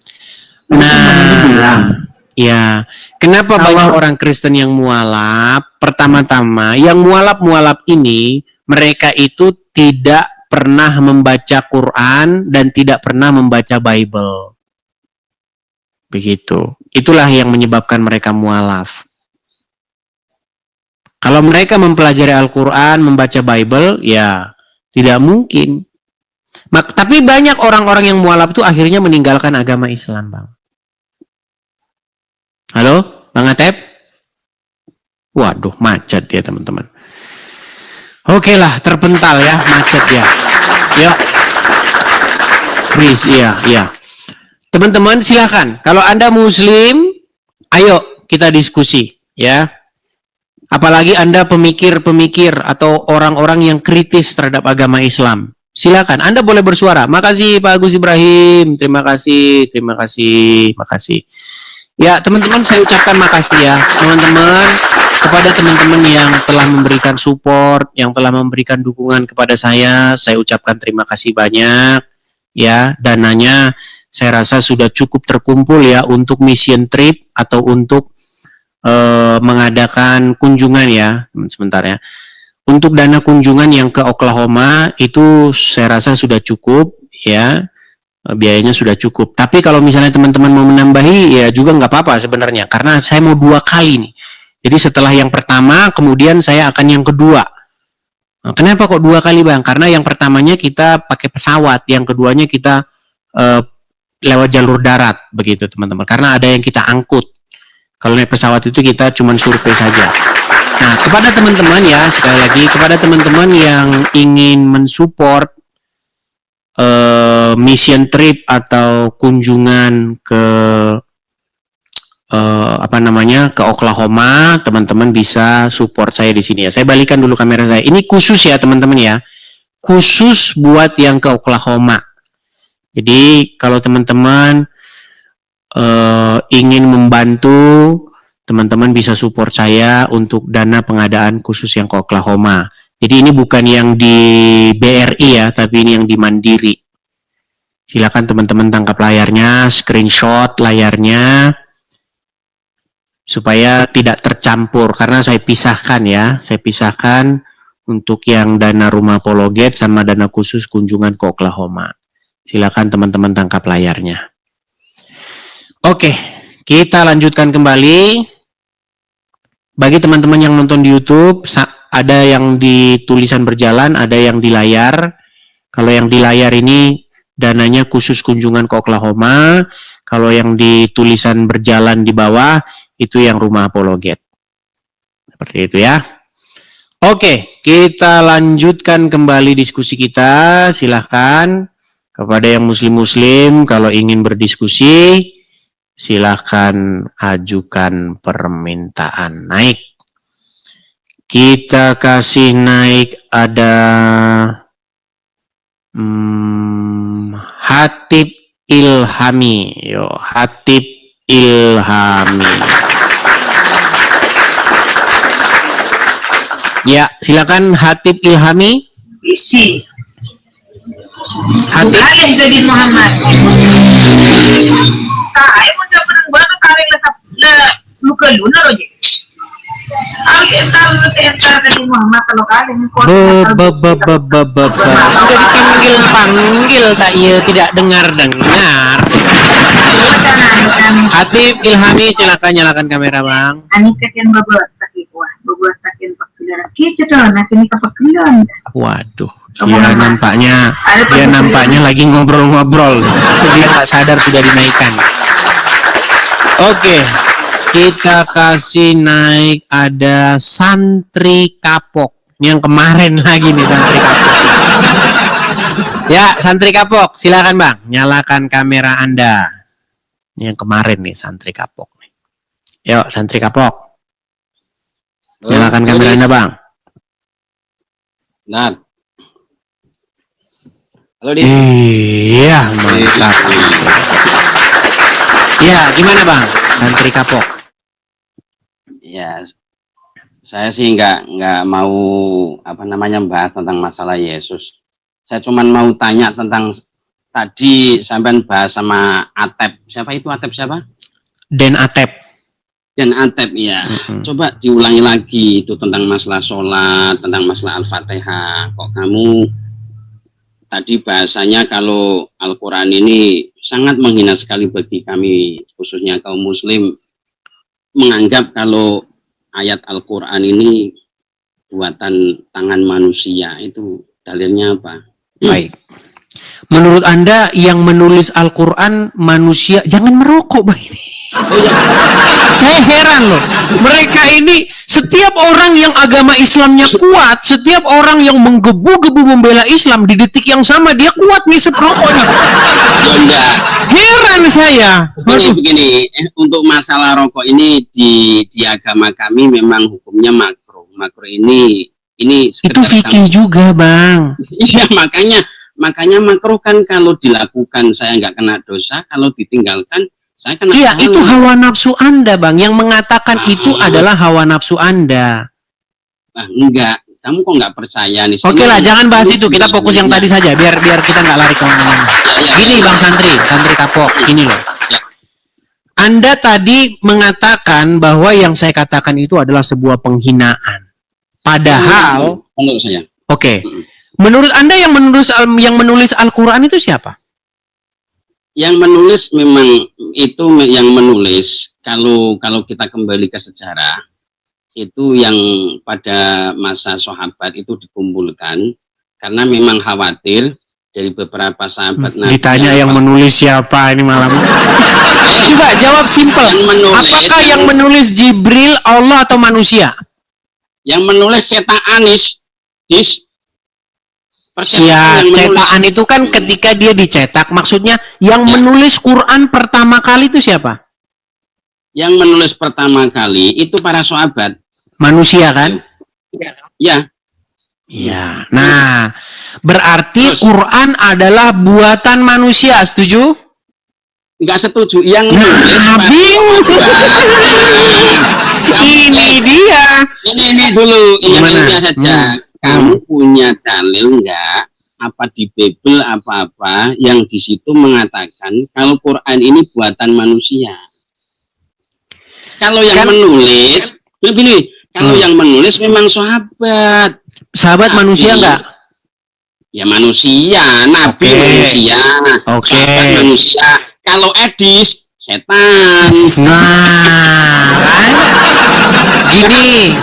Nah, ya, kenapa banyak orang Kristen yang mualaf? Pertama-tama, yang mualaf-mualaf ini, mereka itu tidak pernah membaca Quran dan tidak pernah membaca Bible. Begitu. Itulah yang menyebabkan mereka mualaf. Kalau mereka mempelajari Al-Quran, membaca Bible, ya tidak mungkin. Tapi banyak orang-orang yang mualaf itu akhirnya meninggalkan agama Islam, Bang. Halo, Bang Atep? Waduh, macet ya teman-teman. Oke lah, terpental ya, macet ya. Yuk. Please, iya. Teman-teman silakan. Kalau Anda Muslim, ayo kita diskusi ya. Apalagi Anda pemikir-pemikir atau orang-orang yang kritis terhadap agama Islam. Silakan, Anda boleh bersuara. Makasih Pak Agus Ibrahim. Terima kasih. Ya, teman-teman saya ucapkan makasih ya, teman-teman, kepada teman-teman yang telah memberikan support, yang telah memberikan dukungan kepada saya ucapkan terima kasih banyak. Ya, dananya saya rasa sudah cukup terkumpul ya untuk mission trip atau untuk mengadakan kunjungan ya, sebentar ya. Untuk dana kunjungan yang ke Oklahoma itu saya rasa sudah cukup ya. Biayanya sudah cukup. Tapi kalau misalnya teman-teman mau menambahi ya juga nggak apa-apa sebenarnya, karena saya mau 2 kali nih. Jadi setelah yang pertama kemudian saya akan yang kedua. Nah, kenapa kok 2 kali Bang? Karena yang pertamanya kita pakai pesawat, yang keduanya kita lewat jalur darat begitu teman-teman. Karena ada yang kita angkut. Kalau naik pesawat itu kita cuma survei saja. Nah, kepada teman-teman ya, sekali lagi kepada teman-teman yang ingin mensupport mission trip atau kunjungan ke ke Oklahoma, teman-teman bisa support saya di sini ya. Saya balikan dulu kamera saya. Ini khusus ya teman-teman ya, khusus buat yang ke Oklahoma. Jadi kalau teman-teman ingin membantu, teman-teman bisa support saya untuk dana pengadaan khusus yang ke Oklahoma. Jadi ini bukan yang di BRI ya, tapi ini yang di Mandiri. Silakan teman-teman tangkap layarnya, screenshot layarnya, supaya tidak tercampur, karena saya pisahkan ya. Saya pisahkan untuk yang dana rumah Apologet sama dana khusus kunjungan ke Oklahoma. Silakan teman-teman tangkap layarnya. Oke, kita lanjutkan kembali. Bagi teman-teman yang nonton di YouTube, ada yang di tulisan berjalan, ada yang di layar. Kalau yang di layar ini dananya khusus kunjungan ke Oklahoma. Kalau yang di tulisan berjalan di bawah itu yang rumah Apologet. Seperti itu ya. Oke, kita lanjutkan kembali diskusi kita. Silahkan kepada yang muslim-muslim kalau ingin berdiskusi, silahkan ajukan permintaan naik. Kita kasih naik ada Hatib Ilhami. Yo, Hatib Ilhami. Ya, silakan Hatib Ilhami. Isi. Hatib. Alih jadi Muhammad. Ay mo sa parang bago kami na luka luna roje. Harus entar tadi Muhammad kalau kalian Sudah dipanggil tak iya tidak dengar. Hatib Ilhami, silakan nyalakan kamera Bang. Ani katian babuat takin pak Kita dong, nanti ini kepekelon. Waduh, dia nampaknya lagi ngobrol-ngobrol. Dia nggak sadar sudah dinaikkan. Oke, kita kasih naik ada santri kapok. Ini yang kemarin lagi nih santri kapok. Ya, santri kapok, silakan Bang, nyalakan kamera Anda. Ini yang kemarin nih santri kapok nih. Yuk, santri kapok. Nyalakan kamera Anda, Bang. Nah. Halo, Dit. Iya, mantap. Ya, gimana Bang? Santri kapok. Ya, saya sih nggak mau bahas tentang masalah Yesus. Saya cuma mau tanya tentang tadi sampean bahas sama Atep. Siapa itu Atep siapa? Den Atep. Den Atep ya. Coba diulangi lagi itu tentang masalah sholat, tentang masalah Al-Fatihah. Kok kamu tadi bahasanya kalau Al-Quran ini sangat menghina sekali bagi kami, khususnya kaum muslim, menganggap kalau ayat Al-Quran ini buatan tangan manusia. Itu dalilnya apa? Baik. Menurut Anda yang menulis Al-Quran manusia, jangan merokok Bang ini. Saya heran loh. Mereka ini, setiap orang yang agama Islamnya kuat, setiap orang yang menggebu-gebu membela Islam, di detik yang sama dia kuat ngisep rokoknya. Heran saya. Begini, untuk masalah rokok ini di agama kami memang hukumnya makruh. Makruh ini itu fikih juga Bang. Iya, makanya makruh kan kalau dilakukan saya nggak kena dosa, kalau ditinggalkan saya kena. Iya, itu hawa nafsu Anda Bang. Yang mengatakan itu adalah hawa nafsu Anda. Nah, enggak, kamu kok nggak percaya nih? Oke lah, jangan bahas itu. Kita fokus yang tadi saja, biar kita nggak lari kemana-mana. Gini Bang santri kapok, gini loh. Anda tadi mengatakan bahwa yang saya katakan itu adalah sebuah penghinaan. Padahal, menurut saya. Oke. Menurut Anda yang menulis Al-Quran itu siapa? Yang menulis memang itu yang menulis. Kalau kita kembali ke sejarah, itu yang pada masa sahabat itu dikumpulkan karena memang khawatir dari beberapa sahabat. Ditanya yang menulis siapa ini malam. Coba jawab simpel. Apakah yang menulis Jibril, Allah atau manusia? Yang menulis cetakan ya, cetakan itu kan ketika dia dicetak, maksudnya yang menulis Quran pertama kali itu siapa? Yang menulis pertama kali itu para sahabat. Manusia kan? Ya. Iya. Nah, berarti terus, Quran adalah buatan manusia, setuju? Enggak setuju. Yang bingung. Ini dia. Ini dulu. Ingat saja. Kamu punya dalil enggak? Apa di Bible apa-apa yang di situ mengatakan kalau Quran ini buatan manusia? Kalau yang menulis, begini. Kalau yang menulis memang sahabat. Sahabat manusia enggak? Ya manusia, nabi manusia. Sahabat manusia. Kalau Edis, setan. Nah, gini,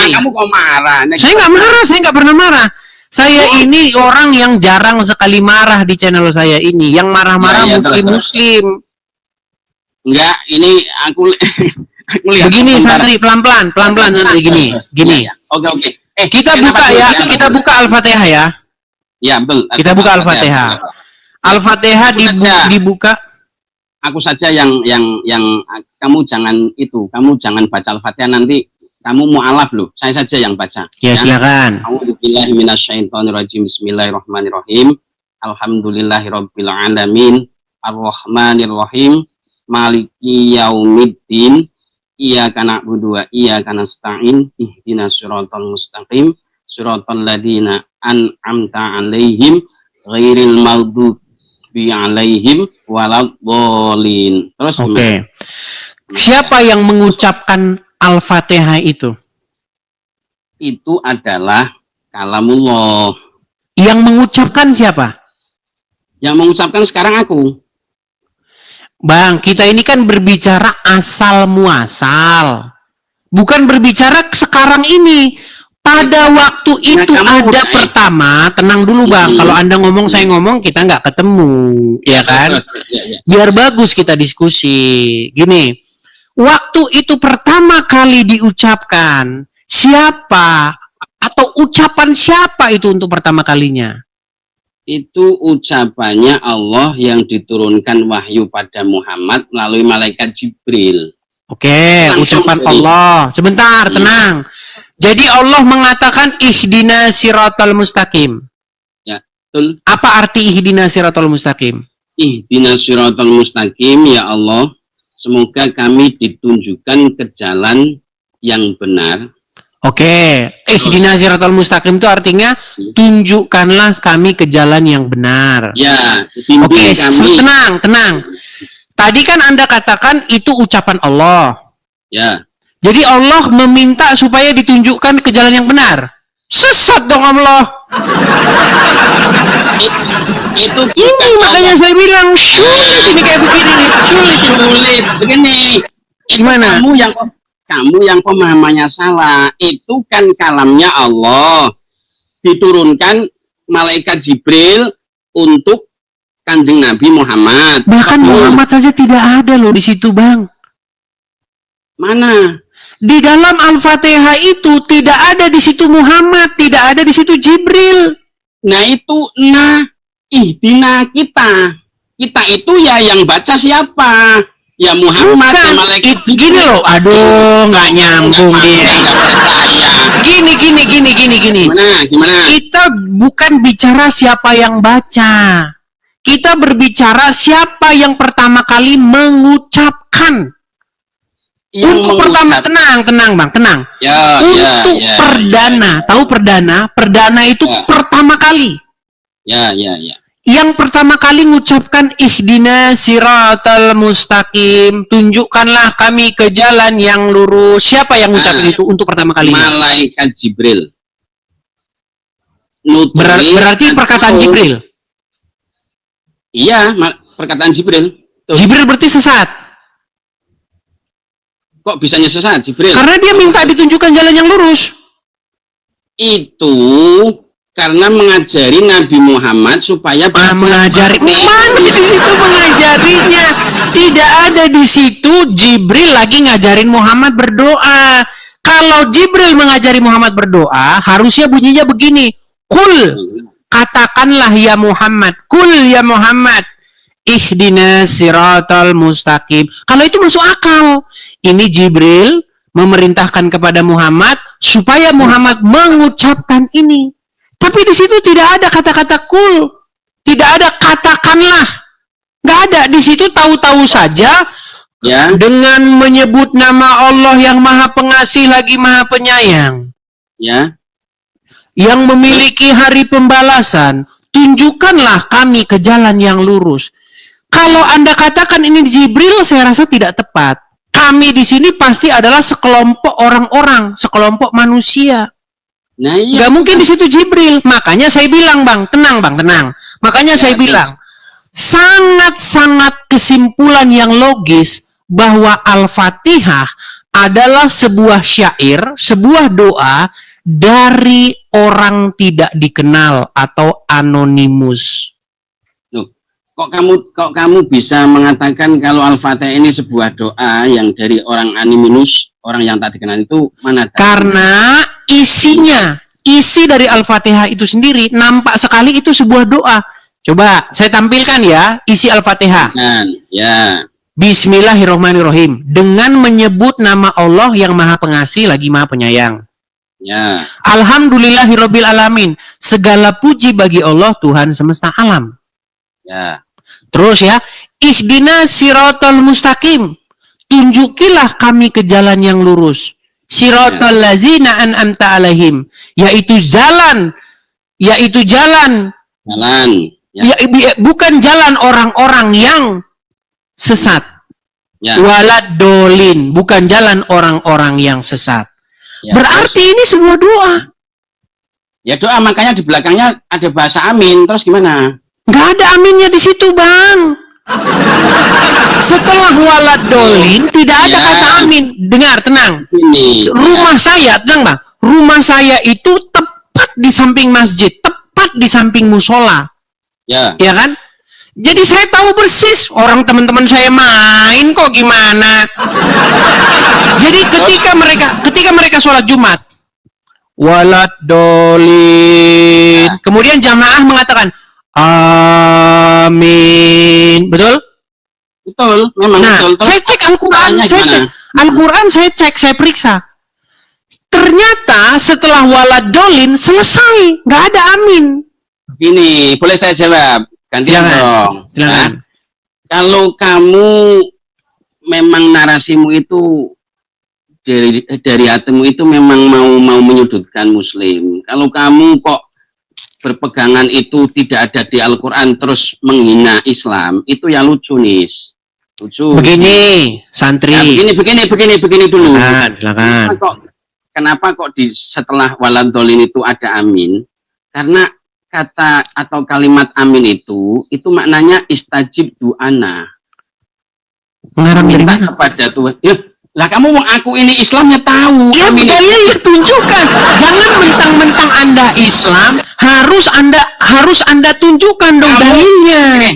kamu kok marah? Saya nggak marah, saya nggak pernah marah. Saya ini orang yang jarang sekali marah di channel saya ini. Yang marah-marah muslim-muslim. Enggak, ini aku lihat. Begini santri, pelan-pelan santri gini. Oke. Kita buka ya, kita buka Al-Fatihah ya. Ya, betul. Kita buka Al-Fatihah. Al-Fatihah dibuka. Aku saja yang kamu jangan baca Al-Fatihah, nanti kamu mu'alaf loh. Saya saja yang baca. Ya, silakan. A'udzubillahi minasyaitonirrajim. Bismillahirrahmanirrahim. Alhamdulillahirabbil alamin. Arrahmanirrahim. Maliki yaumiddin. Iyyaka na'budu wa iyyaka nasta'in. Ihdinas siratal mustaqim. Siratal ladzina an'amta 'alaihim ghairil maghdubi 'alaihim waladdallin. Terus siapa yang mengucapkan Al-Fatihah itu? Itu adalah kalamullah. Yang mengucapkan siapa? Yang mengucapkan sekarang aku. Bang, kita ini kan berbicara asal muasal. Bukan berbicara sekarang ini. Pada waktu itu kamu ada udah, pertama, tenang dulu Bang. Kalau Anda ngomong, saya ngomong, kita nggak ketemu, ya kan? Ya. Biar bagus kita diskusi. Gini, waktu itu pertama kali diucapkan, siapa atau ucapan siapa itu untuk pertama kalinya? Itu ucapannya Allah yang diturunkan wahyu pada Muhammad melalui malaikat Jibril. Oke, Langsung ucapan dari- Allah. Sebentar, Iya. tenang. Jadi Allah mengatakan ihdina siratal mustaqim. Betul. Apa arti ihdina siratal mustaqim? Ihdinas siratal mustaqim, ya Allah, semoga kami ditunjukkan ke jalan yang benar. Oke, ihdina siratal mustaqim itu artinya tunjukkanlah kami ke jalan yang benar. Ya, Oke, bimbing kami. tenang. Tadi kan Anda katakan itu ucapan Allah. Ya, Jadi Allah meminta supaya ditunjukkan ke jalan yang benar. Sesat dong Allah. itu Ini makanya saya bilang sulit ini kayak begini nih. sulit. Begini, Gimana? kamu yang pemahamannya salah. Itu kan kalamnya Allah. Diturunkan malaikat Jibril untuk Kanjeng Nabi Muhammad. Bahkan Betul. Muhammad saja tidak ada loh di situ, Bang. Mana? Di dalam Al-Fatihah itu tidak ada di situ Muhammad, tidak ada di situ Jibril. Nah itu, ihdina kita. Kita itu ya yang baca siapa? Ya Muhammad, ya Bukan, malaikat gini loh, aduh nggak nyambung dia. Nggak percaya. Gini. Gimana? Kita bukan bicara siapa yang baca. Kita berbicara siapa yang pertama kali mengucapkan. Yang Untuk pertama, mengucap- tenang Bang, tenang. Untuk perdana, tahu perdana? Perdana itu Ya. pertama kali. Ya. Yang pertama kali mengucapkan ihdina siratal mustaqim, tunjukkanlah kami ke jalan yang lurus. Siapa yang mengucapkan itu untuk pertama kalinya? Malaikat Jibril. Berarti perkataan Jibril. Iya, perkataan Jibril. Tuh. Jibril berarti sesat. Kok bisanya sesat Jibril? Karena dia minta ditunjukkan jalan yang lurus. Itu karena mengajari Nabi Muhammad supaya Mengajari. Mana di situ mengajarinya? Tidak ada di situ Jibril lagi ngajarin Muhammad berdoa. Kalau Jibril mengajari Muhammad berdoa, harusnya bunyinya begini. Kul, katakanlah ya Muhammad. Kul ya Muhammad. Ihdina siratal mustaqim. Kalau itu masuk akal. Ini Jibril memerintahkan kepada Muhammad supaya Muhammad mengucapkan ini. Tapi di situ tidak ada kata-kata kul. Tidak ada katakanlah. Nggak ada. Di situ tahu-tahu saja Ya. dengan menyebut nama Allah yang Maha Pengasih lagi Maha Penyayang. Ya. Yang memiliki hari pembalasan. Tunjukkanlah kami ke jalan yang lurus. Kalau Anda katakan ini Jibril, saya rasa tidak tepat. Kami di sini pasti adalah sekelompok orang-orang, sekelompok manusia. Nah, iya. Gak mungkin di situ Jibril. Makanya saya bilang, Bang, tenang. Makanya saya bilang, sangat-sangat kesimpulan yang logis bahwa Al-Fatihah adalah sebuah syair, sebuah doa dari orang tidak dikenal atau anonimus. Kok kamu bisa mengatakan kalau Al-Fatihah ini sebuah doa yang dari orang anonimus, orang yang tak dikenal itu mana? Karena isi dari Al-Fatihah itu sendiri nampak sekali itu sebuah doa. Coba saya tampilkan ya isi Al-Fatihah. Ya. Bismillahirrahmanirrahim. Dengan menyebut nama Allah yang Maha Pengasih lagi Maha Penyayang. Ya. Alhamdulillahirabbil alamin. Segala puji bagi Allah Tuhan semesta alam. Ya. Terus ya, ihdina siratal mustaqim. Tunjukilah kami ke jalan yang lurus. Siratal lazina an'amta alaihim, yaitu jalan Ya. bukan jalan orang-orang yang sesat. Ya. Walad dolin, bukan jalan orang-orang yang sesat. Ya, Berarti ini sebuah doa. ya doa, makanya di belakangnya ada bahasa amin. Terus gimana? Nggak ada aminnya di situ, Bang. Setelah walad dolin tidak ada Ya. kata amin. Dengar, tenang. Ini. Rumah saya, tenang Bang. rumah saya itu tepat di samping masjid, tepat di samping musola. Ya. Ya kan? Jadi saya tahu persis orang teman-teman saya main kok gimana. Jadi ketika mereka sholat Jumat, walat dolin, kemudian jamaah mengatakan amin, betul? Betul, memang Nah, betul. saya cek Al-Quran, saya cek, saya periksa. Ternyata setelah walad dolin selesai, nggak ada amin. Gini, boleh saya jawab? Gantian dong. Silakan. Nah, kalau kamu memang narasimu itu dari hatimu itu memang mau menyudutkan Muslim. Kalau kamu kok berpegangan itu tidak ada di Al-Quran terus menghina Islam, itu ya lucu nih. Lucu. Begini, santri. Ya, begini dulu. Silakan. Kenapa kok setelah walad dolin itu ada amin? Karena kata atau kalimat amin itu maknanya istajib du'ana. Mengarang dari mana? Kepada Tuhan. Ya, lah kamu mau aku ini Islamnya tahu. Ya, dalilnya tunjukkan. Jangan mentang-mentang Anda Islam, harus Anda tunjukkan dong dalilnya.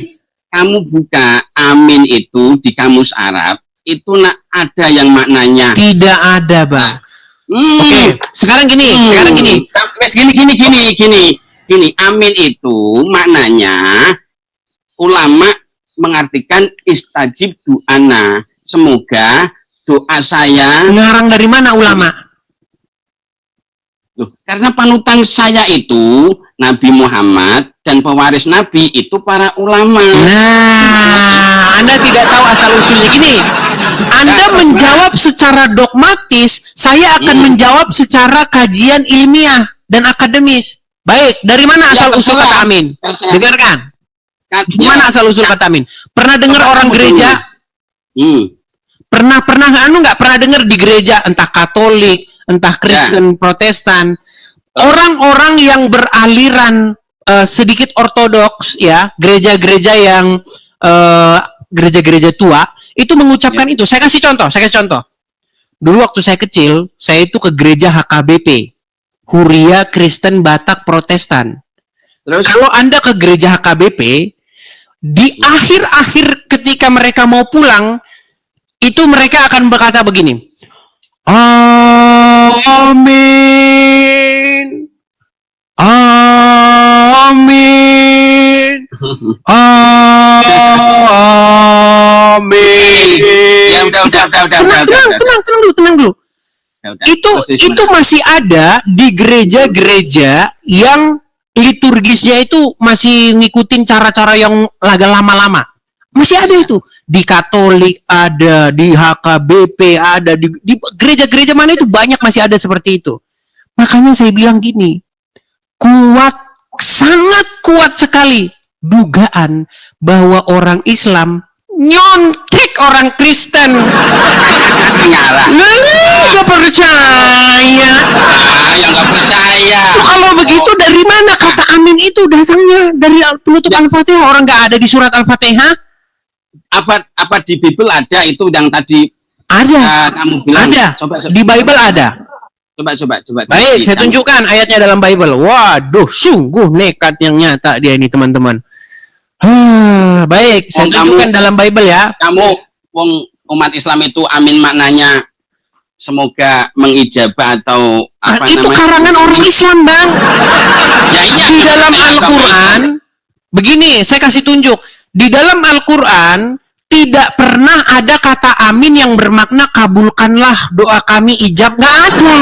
Kamu buka amin itu di kamus Arab, itu ada yang maknanya. Tidak ada, Bang. Oke, sekarang gini. Gini, amin itu maknanya ulama mengartikan istajib du'ana. Semoga doa saya. Ngarang dari mana ulama? Loh, karena panutan saya itu Nabi Muhammad dan pewaris Nabi itu para ulama. Nah, Anda tidak tahu asal usulnya. Gini, Anda menjawab secara dogmatis, saya akan menjawab secara kajian ilmiah dan akademis. Baik, dari mana asal usul kata amin? Dengarkan. Di mana asal usul kata amin? Pernah dengar orang gereja? Pernah nggak pernah dengar di gereja, entah Katolik, entah Kristen, Protestan, orang-orang yang beraliran sedikit ortodoks, ya, gereja-gereja yang gereja-gereja tua itu mengucapkan itu. Saya kasih contoh. Dulu waktu saya kecil, saya itu ke gereja HKBP, Huria Kristen Batak Protestan. Terus kalau Anda ke gereja HKBP, di akhir-akhir ketika mereka mau pulang, itu mereka akan berkata begini, amin, amin, amin. Ya udah. Tenang dulu. Itu masih ada di gereja-gereja yang liturgisnya itu masih ngikutin cara-cara yang agak lama-lama. Masih ada itu. Di Katolik ada, di HKBP ada, di gereja-gereja mana itu banyak masih ada seperti itu. Makanya saya bilang gini, sangat kuat sekali dugaan bahwa orang Islam nyontek orang Kristen. Nggak percaya. Yang nggak percaya. Kalau begitu dari mana kata amin itu datangnya? Dari penutup Al-Fatihah. Orang nggak ada di surat Al-Fatihah? Apa di Bible ada itu yang tadi ada? Kamu bilang Ada. Coba. Di Bible ada. Coba. Baik, saya tunjukkan ayatnya dalam Bible. Waduh, sungguh nekat yang nyata dia ini, teman-teman. Baik, saya tunjukkan dalam Bible ya. Kamu umat Islam itu amin maknanya semoga mengijabah atau apa itu namanya? karangan orang Islam, Bang. Ya, iya. Di dalam Al-Quran, begini, saya kasih tunjuk. Di dalam Al-Quran tidak pernah ada kata amin yang bermakna kabulkanlah doa kami ijab. Nggak ada.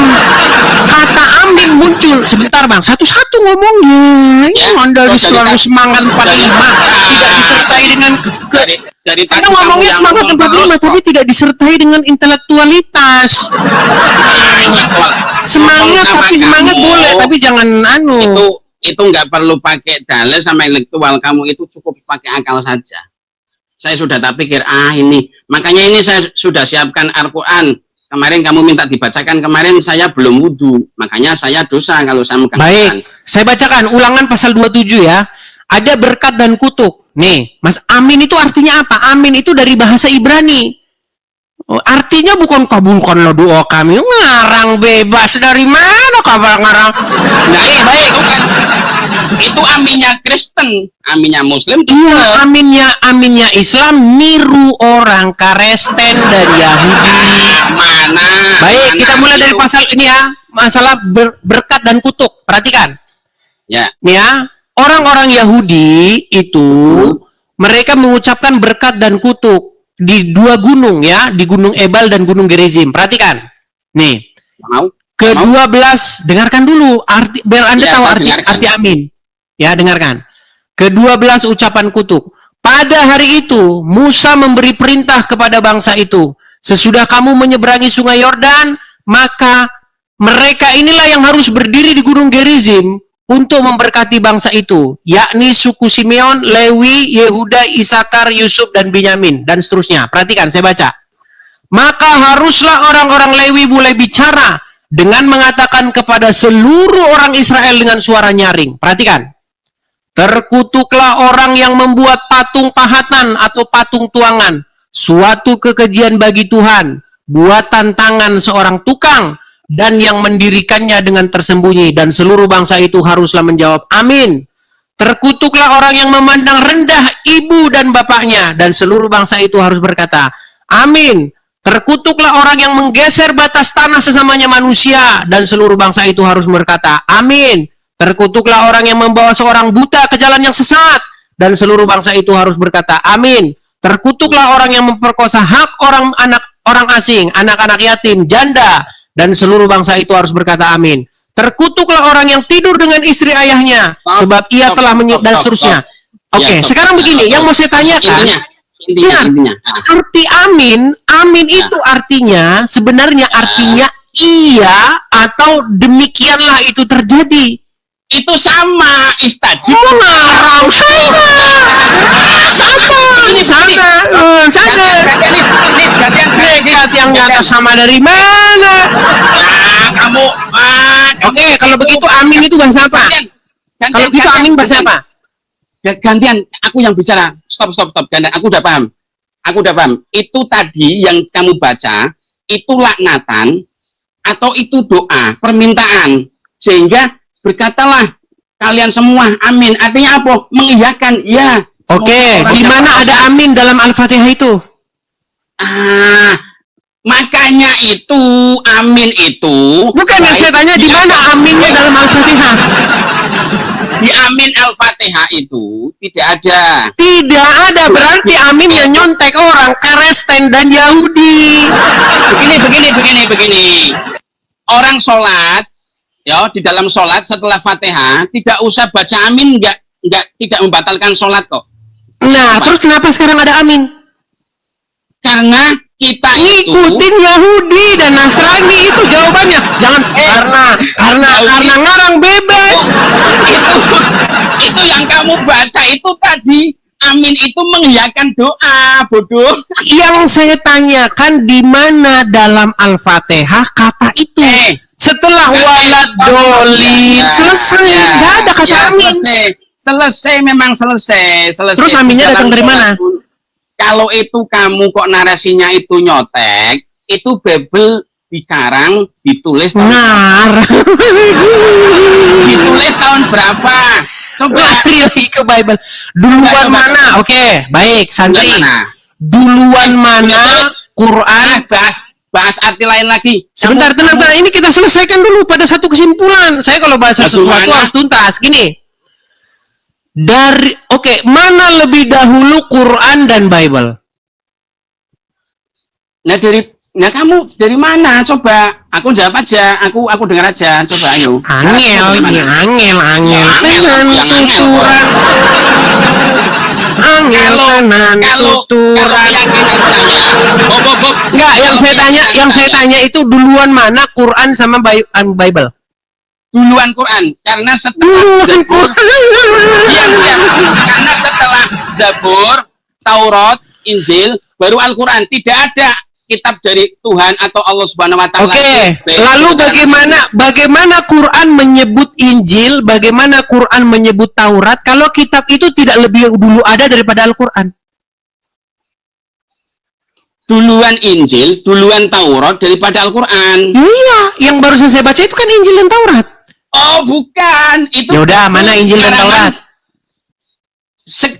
Kata amin muncul. Sebentar, Bang, satu-satu ngomongnya. Anda selalu semangat 45. Tidak disertai dengan Anda ngomongnya semangat 45, tapi tidak disertai dengan intelektualitas. Semangat boleh, tapi jangan itu nggak perlu pakai dalil sama intelektual, kamu itu cukup pakai akal saja. Saya sudah tak pikir, ini makanya ini saya sudah siapkan Al-Quran. Kemarin kamu minta dibacakan, kemarin saya belum wudhu, makanya saya dosa kalau saya megang. Baik, saya bacakan Ulangan pasal 27 ya. Ada berkat dan kutuk. Nih, Mas, amin itu artinya apa? Amin itu dari bahasa Ibrani. Oh, artinya bukan kabulkanlah doa kami, ngarang bebas dari mana kabar ngarang? Nah, baik, itu aminnya Kristen, aminnya Muslim. Iya, aminnya Islam niru orang Kristen dan Yahudi. Mana? Baik, kita mulai dari pasal ini ya, masalah berkat dan kutuk. Perhatikan. Ya. Nih ya, orang-orang Yahudi itu mereka mengucapkan berkat dan kutuk di dua gunung ya, di Gunung Ebal dan Gunung Gerizim. Perhatikan. Nih. Ke-12, dengarkan dulu biar Anda tahu arti amin. Ya, dengarkan. Ke-12 ucapan kutuk. Pada hari itu Musa memberi perintah kepada bangsa itu, sesudah kamu menyeberangi sungai Yordan, maka mereka inilah yang harus berdiri di Gunung Gerizim untuk memberkati bangsa itu, yakni suku Simeon, Lewi, Yehuda, Isakar, Yusuf, dan Binyamin, dan seterusnya. Perhatikan, saya baca. Maka haruslah orang-orang Lewi mulai bicara dengan mengatakan kepada seluruh orang Israel dengan suara nyaring. Perhatikan. Terkutuklah orang yang membuat patung pahatan atau patung tuangan, suatu kekejian bagi Tuhan, buatan tangan seorang tukang, dan yang mendirikannya dengan tersembunyi, dan seluruh bangsa itu haruslah menjawab amin. Terkutuklah orang yang memandang rendah ibu dan bapaknya, dan seluruh bangsa itu harus berkata amin. Terkutuklah orang yang menggeser batas tanah sesamanya manusia, dan seluruh bangsa itu harus berkata amin. Terkutuklah orang yang membawa seorang buta ke jalan yang sesat, dan seluruh bangsa itu harus berkata amin. Terkutuklah orang yang memperkosa hak orang asing, anak-anak yatim, janda, dan seluruh bangsa itu harus berkata amin. Terkutuklah orang yang tidur dengan istri ayahnya, sebab ia telah dan seterusnya. Oke, sekarang begini, yang mau saya tanyakan, intinya, arti amin itu artinya, sebenarnya artinya iya atau demikianlah itu terjadi. Itu sama, istajib. Oh, ngarang sama. Yang nyata sama dari mana? Kamu. Oke, kalau begitu amin itu bahasa apa? Kalau begitu amin bahasa apa? Gantian, aku yang bicara. Stop. Gantian, aku udah paham. Itu tadi yang kamu baca, itu laknatan atau itu doa, permintaan. Sehingga berkatalah kalian semua amin. Artinya apa? Mengiyakan. Ya. Oke, di mana ada amin dalam Al-Fatihah itu? Makanya itu amin itu. Bukan yang saya tanya di mana aminnya dalam Al-Fatihah? Di amin Al-Fatihah itu tidak ada. Tidak ada, berarti amin yang nyontek orang Kristen dan Yahudi. Begini. Orang sholat, ya, di dalam sholat setelah Fatihah tidak usah baca amin, tidak membatalkan sholat kok. Nah, terus kenapa sekarang ada amin? Karena kita ngikutin Yahudi dan Nasrani, itu jawabannya. Jangan karena ngarang bebas. Itu yang kamu baca itu tadi. Amin itu mengiyakan doa, bodoh. Yang saya tanyakan di mana dalam Al-Fatihah kata itu? Setelah walad dolin selesai, nggak ada kata amin. Selesai. Terus aminnya datang dari mana? Kalau itu kamu kok narasinya itu nyotek, itu Bible dikarang, ditulis tahun berapa? Coba lagi ke Bible. Duluan mana? Oke, baik, santri. Duluan mana Quran? Bahas arti lain lagi. Sebentar, tenang. Ini kita selesaikan dulu pada satu kesimpulan. Saya kalau bahas sesuatu harus tuntas. Gini. Mana lebih dahulu Quran dan Bible? Nah kamu dari mana? Coba aku jawab aja, aku dengar aja. Coba ayo. Angel. Enggak, yang saya tanya itu duluan mana Quran sama Bible? Duluan Quran, karena setelah karena setelah Zabur, Taurat, Injil, baru Al-Quran. Tidak ada kitab dari Tuhan atau Allah Subhanahu wa taala. Oke. Lalu bagaimana Quran menyebut Injil, bagaimana Quran menyebut Taurat kalau kitab itu tidak lebih dulu ada daripada Al-Quran? duluan Injil, duluan Taurat daripada Al-Quran. Iya, yang barusan saya baca itu kan Injil dan Taurat. Oh bukan, itu. Ya udah, mana Injil dan Taurat?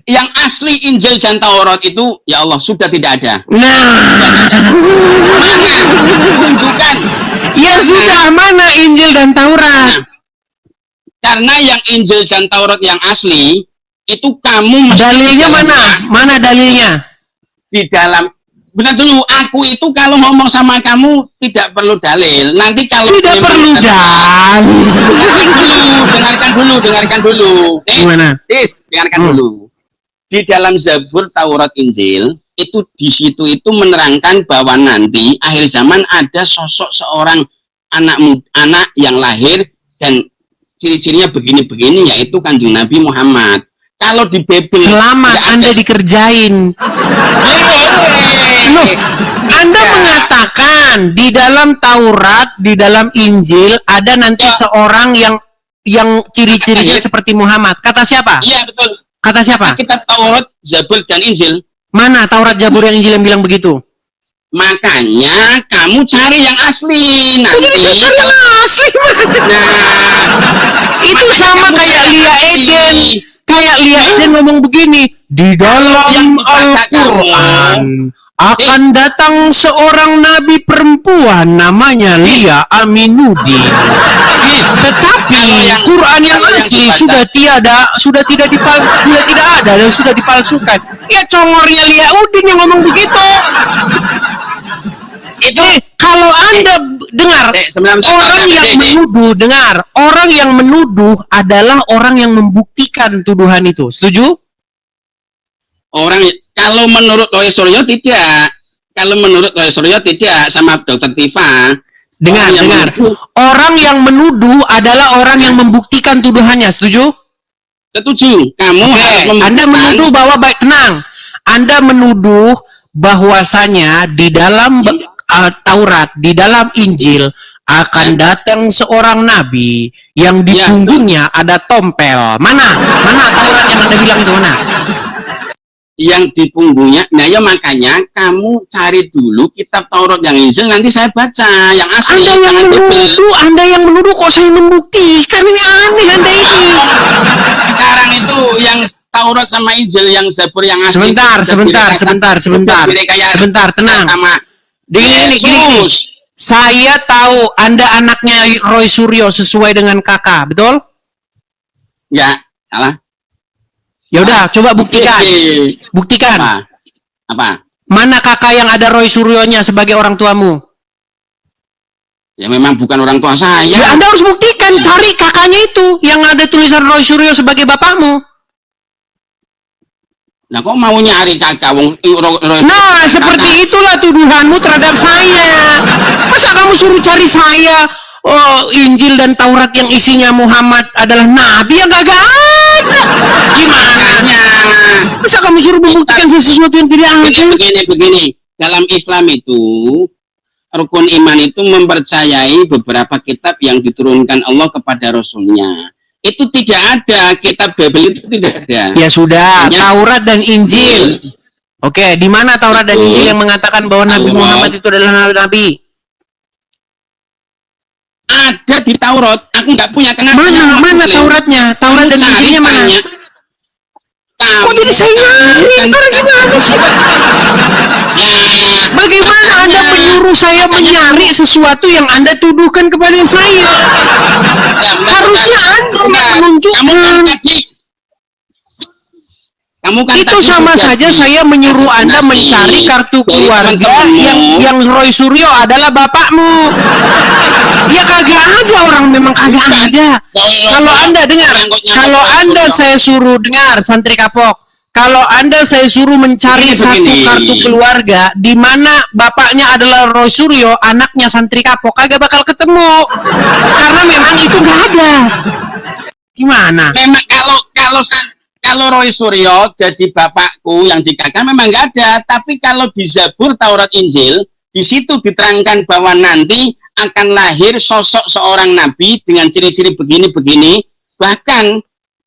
Yang asli Injil dan Taurat itu, ya Allah, sudah tidak ada. Nah, Mana? Tunjukkan. ya sudah, mana Injil dan Taurat? Nah, karena yang Injil dan Taurat yang asli itu kamu mesti Dalilnya mana? Mana dalilnya? Di dalam, benar dulu, aku itu kalau ngomong sama kamu tidak perlu dalil. Nanti kalau Tidak perlu dalil. dengarkan dulu. Gimana? Dengarkan dulu. Di dalam Zabur, Taurat, Injil itu di situ itu menerangkan bahwa nanti akhir zaman ada sosok seorang anak yang lahir dan ciri-cirinya begini-begini, yaitu Kanjeng Nabi Muhammad. Kalau di Bible Selamat Anda dikerjain. Loh, Anda mengatakan di dalam Taurat, di dalam Injil ada nanti seorang yang ciri-cirinya seperti Muhammad. Kata siapa? Iya betul. Kata siapa? Kita Taurat, Zabur dan Injil. Mana Taurat, Zabur, yang Injil yang bilang begitu? Makanya kamu cari yang asli nanti. Kalau asli Nah, itu sama kayak Lia Eden. Kayak Lia Eden ngomong begini, di dalam Al-Quran akan datang seorang nabi perempuan namanya Lia Aminuddin. Tetapi Quran yang asli sudah tidak ada dan sudah dipalsukan. Ya congornya Lia Udin yang ngomong begitu. Kalau Anda dengar, orang yang menuduh adalah orang yang membuktikan tuduhan itu. Setuju? Kalau menurut Roy Suryo tidak. Kalau menurut Roy Suryo tidak, sama Dr. Tifa. Dengar. Orang yang menuduh adalah orang yang membuktikan tuduhannya. Setuju? Setuju. Kamu harus membuktikan. Anda menuduh bahwa tenang. Anda menuduh bahwasanya di dalam Taurat, di dalam Injil akan datang seorang nabi yang di punggungnya ada tompel. Mana Taurat yang Anda bilang itu mana? Yang di punggungnya. Nah ya makanya kamu cari dulu kitab Taurat yang Injil, nanti saya baca yang asli. Anda yang menuduh kok saya membuktikan. Ini aneh Anda ini. Sekarang itu yang Taurat sama Injil, yang Zabur yang asli. Sebentar, tenang. Gini. Saya tahu Anda anaknya Roy Suryo sesuai dengan kakak, betul? Ya, salah. Ya udah, coba buktikan. Buktikan. Apa? Mana kakak yang ada Roy Suryonya sebagai orang tuamu? Ya memang bukan orang tua saya. Ya Anda harus buktikan, cari kakaknya itu yang ada tulisan Roy Suryo sebagai bapakmu. Nah kok mau nyari kakak? Nah seperti itulah tuduhanmu terhadap saya. Masa kamu suruh cari saya Injil dan Taurat yang isinya Muhammad adalah nabi yang kagak ada? Gimana? Masa kamu suruh membuktikan sesuatu yang tidak ada? Begini. Dalam Islam itu rukun iman itu mempercayai beberapa kitab yang diturunkan Allah kepada Rasulnya. Itu tidak ada, kitab Bible itu tidak ada. Ya sudah, Taurat dan Injil. Oke, di mana Taurat dan Injil yang mengatakan bahwa Nabi Muhammad itu adalah nabi? Ada di Taurat, aku nggak punya. Kenapa? Mana Tauratnya? Taurat dan Injilnya mana? Kok jadi saya nyari? Gimana sih? Bagaimana Anda menyuruh saya mencari sesuatu yang Anda tuduhkan kepada saya? Harusnya Anda menunjukkan. Itu sama saja saya menyuruh Anda mencari kartu keluarga yang Roy Suryo adalah bapakmu. Ya kagak ada, orang memang kagak ada. Kalau Anda dengar, kalau Anda saya suruh dengar santri kapok, kalau Anda saya suruh mencari satu kartu keluarga di mana bapaknya adalah Roy Suryo, anaknya santri kapok, kagak bakal ketemu. Karena memang itu nggak ada. Gimana? Memang kalau Roy Suryo jadi bapakku yang dikatakan memang nggak ada. Tapi kalau di Zabur, Taurat, Injil, di situ diterangkan bahwa nanti akan lahir sosok seorang nabi dengan ciri-ciri begini-begini. Bahkan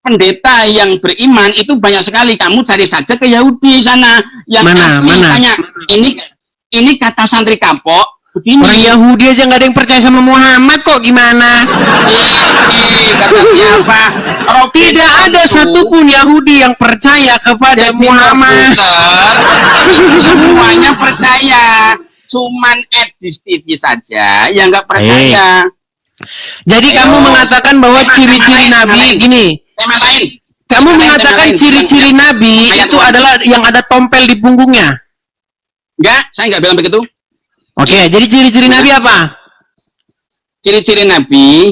pendeta yang beriman itu banyak sekali. Kamu cari saja ke Yahudi sana yang mana? Tanya, ini ini kata santri kapok begini. Orang Yahudi aja nggak ada yang percaya sama Muhammad kok, gimana? Kata siapa? Tidak ada satupun Yahudi yang percaya kepada Muhammad. Semuanya percaya, cuman Edis TV saja yang nggak percaya. Jadi kamu mengatakan bahwa ciri-ciri Nabi gini. Tema lain. Kamu mengatakan ciri-ciri Nabi itu adalah yang ada tompel di punggungnya. Enggak, saya nggak bilang begitu. Oke, jadi ciri-ciri Nabi apa? Ciri-ciri Nabi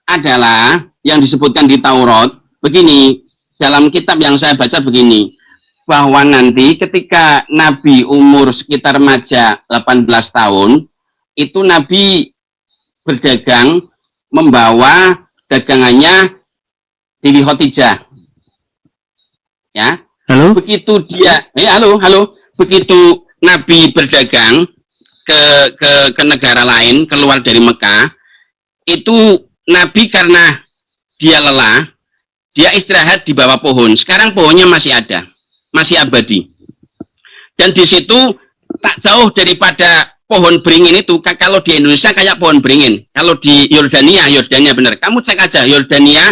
adalah yang disebutkan di Taurat. Begini, dalam kitab yang saya baca begini, bahwa nanti ketika Nabi umur sekitar remaja 18 tahun, itu Nabi berdagang membawa dagangannya Dewi Khotijah. Ya. Halo? Begitu dia, halo. Begitu Nabi berdagang ke negara lain, keluar dari Mekah, itu Nabi karena dia lelah, dia istirahat di bawah pohon. Sekarang pohonnya masih ada, masih abadi. Dan di situ tak jauh daripada pohon beringin itu, kalau di Indonesia kayak pohon beringin. Kalau di Yordania benar. Kamu cek aja, Yordania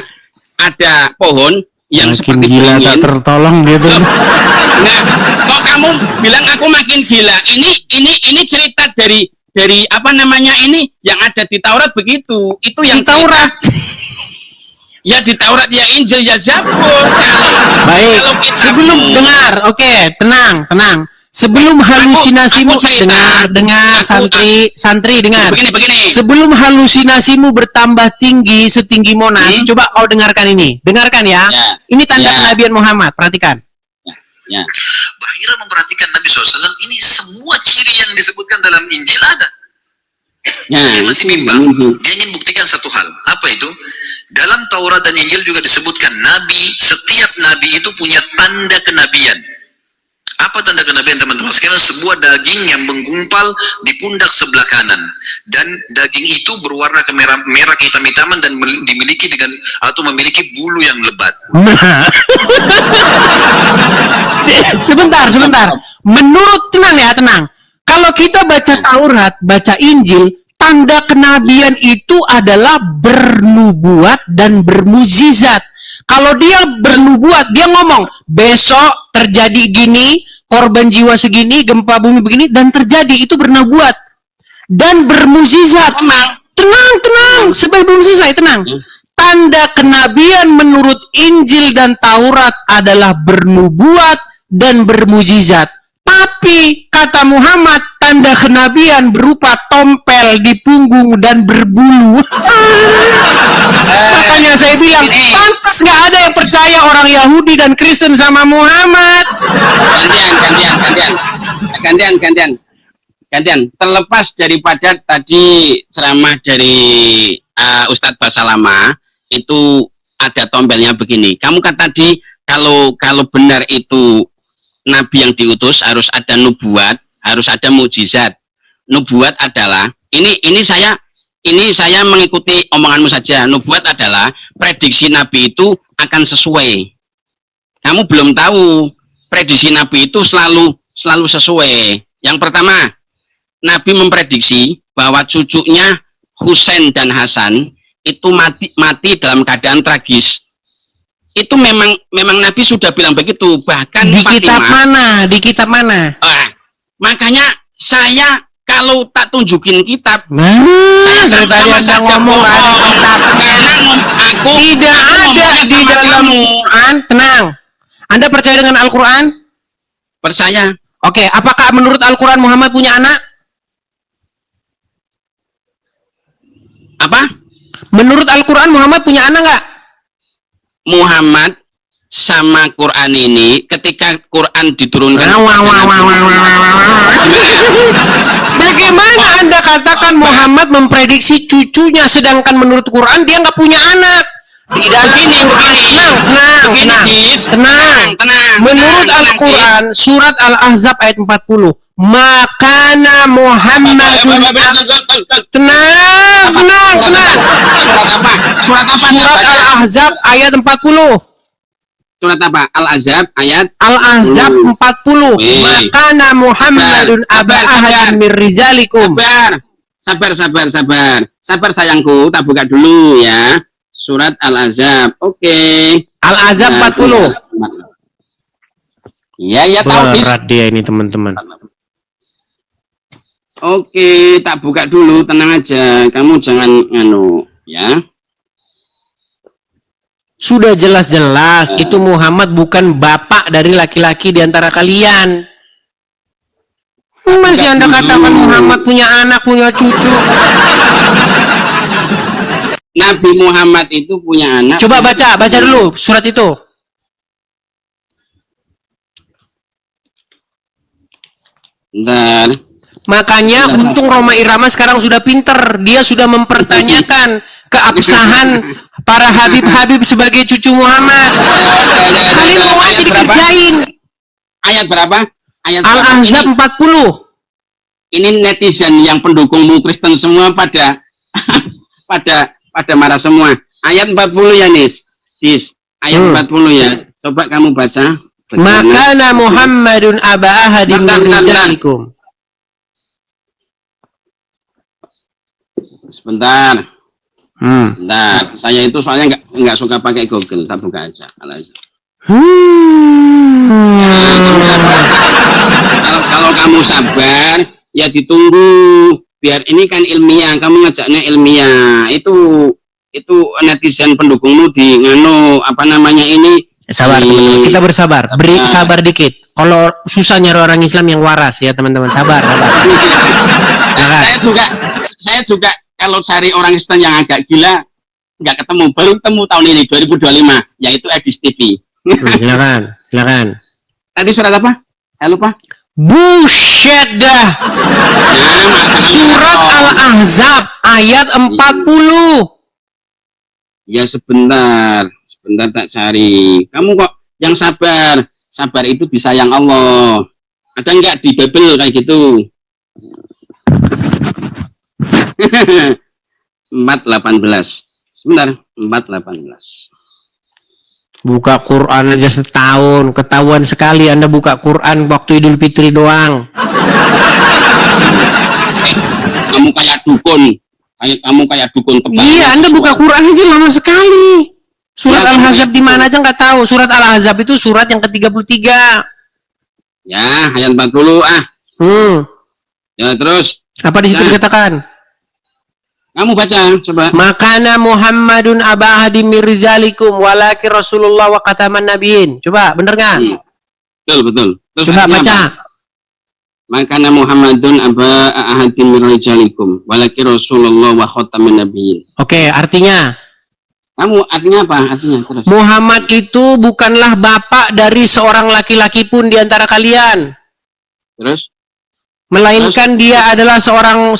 ada pohon yang makin seperti gila beringin. tak tertolong gitu. Nah, kok kamu bilang aku makin gila? Ini cerita dari apa namanya ini yang ada di Taurat begitu. Itu yang Di Taurat. Ya di Taurat, ya Injil, ya Zabur. Baik. Sebelum dengar, oke, tenang. Sebelum halusinasimu dengar santri dengar. Begini. Sebelum halusinasimu bertambah tinggi setinggi Monas, coba kau dengarkan ini. Dengarkan ya. Ini tanda kenabian Muhammad, perhatikan. Ya. Bahira memperhatikan Nabi SAW, ini semua ciri yang disebutkan dalam Injil ada. Dia masih bimbang. Dia ingin buktikan satu hal. Apa itu? Dalam Taurat dan Injil juga disebutkan setiap nabi itu punya tanda kenabian. Apa tanda kenabian, teman-teman sekalian? Sebuah daging yang menggumpal di pundak sebelah kanan, dan daging itu berwarna merah hitam-hitaman dan memiliki bulu yang lebat. Sebentar. Menurut tenang. Kalau kita baca Taurat, baca Injil, tanda kenabian itu adalah bernubuat dan bermujizat. Kalau dia bernubuat, dia ngomong, besok terjadi gini, korban jiwa segini, gempa bumi begini, dan terjadi, itu bernubuat. Dan bermujizat. Tenang, sebelum selesai, tenang. Tanda kenabian menurut Injil dan Taurat adalah bernubuat dan bermujizat. Tapi kata Muhammad, tanda kenabian berupa tompel di punggung dan berbulu. Makanya saya bilang, pantas nggak ada yang percaya orang Yahudi dan Kristen sama Muhammad. Gantian. Terlepas daripada tadi ceramah dari Ustadz Basalama, itu ada tompelnya begini. Kamu kan tadi kalau benar itu Nabi yang diutus harus ada nubuat, harus ada mukjizat. Nubuat adalah ini saya mengikuti omonganmu saja. Nubuat adalah prediksi Nabi itu akan sesuai. Kamu belum tahu prediksi Nabi itu selalu sesuai. Yang pertama, Nabi memprediksi bahwa cucunya Husain dan Hasan itu mati dalam keadaan tragis. Itu memang Nabi sudah bilang begitu, bahkan di kitab mana? Makanya saya kalau tak tunjukin kitab, saya ngomong aku tidak ada di dalam Quran. Tenang, Anda percaya dengan Al-Quran? Percaya. Oke, apakah menurut Al-Quran Muhammad punya anak? Apa? Menurut Al-Quran Muhammad punya anak nggak? Muhammad sama Quran ini ketika Quran diturunkan, bagaimana Anda katakan Muhammad memprediksi cucunya, sedangkan menurut Quran dia nggak punya anak? Tidak, tenang. Menurut Al-Quran surat Al-Ahzab ayat 40, makana Muhammadun, tenang. Surat apa? Surat Al-Ahzab ayat 40. Surat apa? Al-Ahzab ayat Al-Ahzab 40. Wih. Makana Muhammadun aba ahadin min rijalikum. Sabar sayangku, tak buka dulu ya. Surat Al-Ahzab. Oke. Al-Ahzab 40. Ya tahu. Berat dia ini teman-teman. Oke, tak buka dulu, tenang aja. Kamu jangan ya. Sudah jelas-jelas itu Muhammad bukan bapak dari laki-laki di antara kalian. Masih Anda katakan Muhammad punya anak, punya cucu. Nabi Muhammad itu punya anak. Coba baca dulu surat itu. Bentar. Makanya untung Roma Irama sekarang sudah pinter. Dia sudah mempertanyakan keabsahan para Habib-Habib sebagai cucu Muhammad. Kalian mau aja dikerjain. Ayat berapa? Ayat Al-Ahzab 40. Ini netizen yang pendukungmu Kristen semua pada marah semua. Ayat 40 ya, Nis. Ayat 40 ya. Coba kamu baca. Makana Muhammadun aba ahadin min rijalikum. Sebentar. Nah, saya itu soalnya nggak suka pakai Google, tak buka aja. Kalau kamu sabar, ya ditunggu. Biar ini kan ilmiah, kamu ngajaknya ilmiah. Itu netizen pendukungmu di apa namanya ini. Sabar teman-teman, kita bersabar. Beri sabar dikit. Kalau susah nyari orang Islam yang waras ya teman-teman, sabar. Saya juga kalau cari orang Kristen yang agak gila nggak ketemu, baru ketemu tahun ini 2025, yaitu Edis TV. Silakan. Tadi surat apa? Saya lupa. Buset dah. Surat Al-Ahzab ayat 40. Ya sebentar tak cari. Kamu kok yang sabar itu disayang Allah. Ada nggak di Bible kayak gitu? 4:18. Sebentar, 4:18. Buka Quran aja setahun, ketahuan sekali Anda buka Quran waktu Idul Fitri doang. Kamu kayak dukun. Kamu kayak dukun kebal. Iya, Anda buka Quran aja lama sekali. Surat ya, Al-Ahzab di mana aja nggak tahu. Surat Al-Ahzab itu surat yang ke-33. Ya, ayat 40 Ya, terus. Apa di situ dikatakan? Kamu baca, coba. Makana Muhammadun aba ahadin min rijalikum walakin Rasulullah wa khataman nabiyyin. Coba, bener nggak? Betul. Terus coba baca. Makana Muhammadun aba ahadin min rijalikum walakin Rasulullah wa khataman nabiyyin. Oke, artinya? Artinya apa? Artinya terus. Muhammad itu bukanlah bapak dari seorang laki-laki pun di antara kalian. Terus? Melainkan dia adalah seorang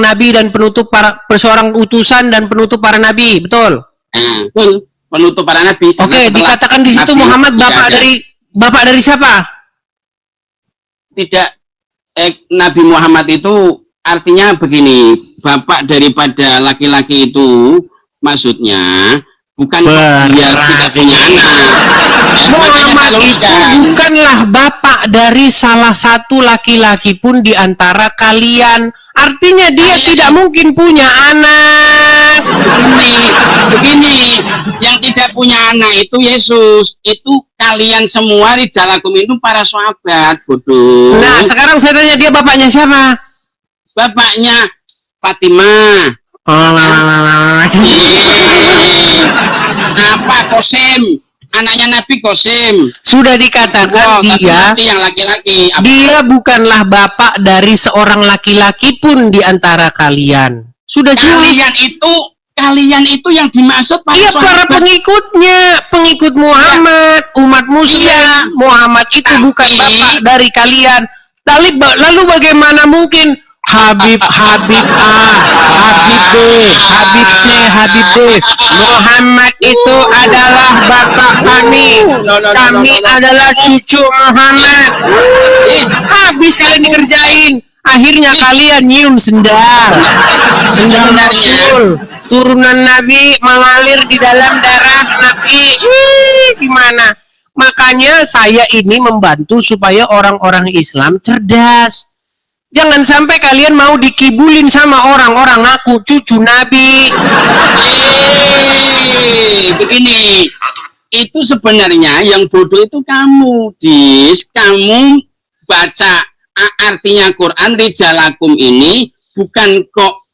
nabi dan seorang utusan dan penutup para nabi, betul? Betul, penutup para nabi. Oke, dikatakan di situ Muhammad bapak dari siapa? Tidak, Nabi Muhammad itu artinya begini, bapak daripada laki-laki itu maksudnya bukan dia tidak punya anak. Muhammad itu bukanlah bapak dari salah satu laki-laki pun di antara kalian. Artinya dia tidak mungkin punya anak. Begini, yang tidak punya anak itu Yesus. Itu kalian semua rijalakum itu para sahabat, bodoh. Nah, sekarang saya tanya, dia bapaknya siapa? Bapaknya Fatimah. Apa Qasim? Anaknya Nabi Qasim. Sudah dikatakan dia yang laki-laki. Dia bukanlah bapak dari seorang laki-laki pun di antara kalian. Sudah jelas. Kalian itu yang dimaksud para pengikutnya, pengikut Muhammad, umat Muslim. Muhammad itu bukan bapak dari kalian. Lalu bagaimana mungkin Habib A, Habib B, Habib C, Habib D. Muhammad itu adalah bapak kami. Kami adalah cucu Muhammad. Habis kalian dikerjain. Akhirnya kalian nyium sendal Rasul, turunan Nabi mengalir di dalam darah Nabi. Gimana? Makanya saya ini membantu supaya orang-orang Islam cerdas. Jangan sampai kalian mau dikibulin sama orang-orang ngaku cucu Nabi. Begini, itu sebenarnya yang bodoh itu kamu, Dis. Kamu baca artinya Quran rijalakum ini bukan kok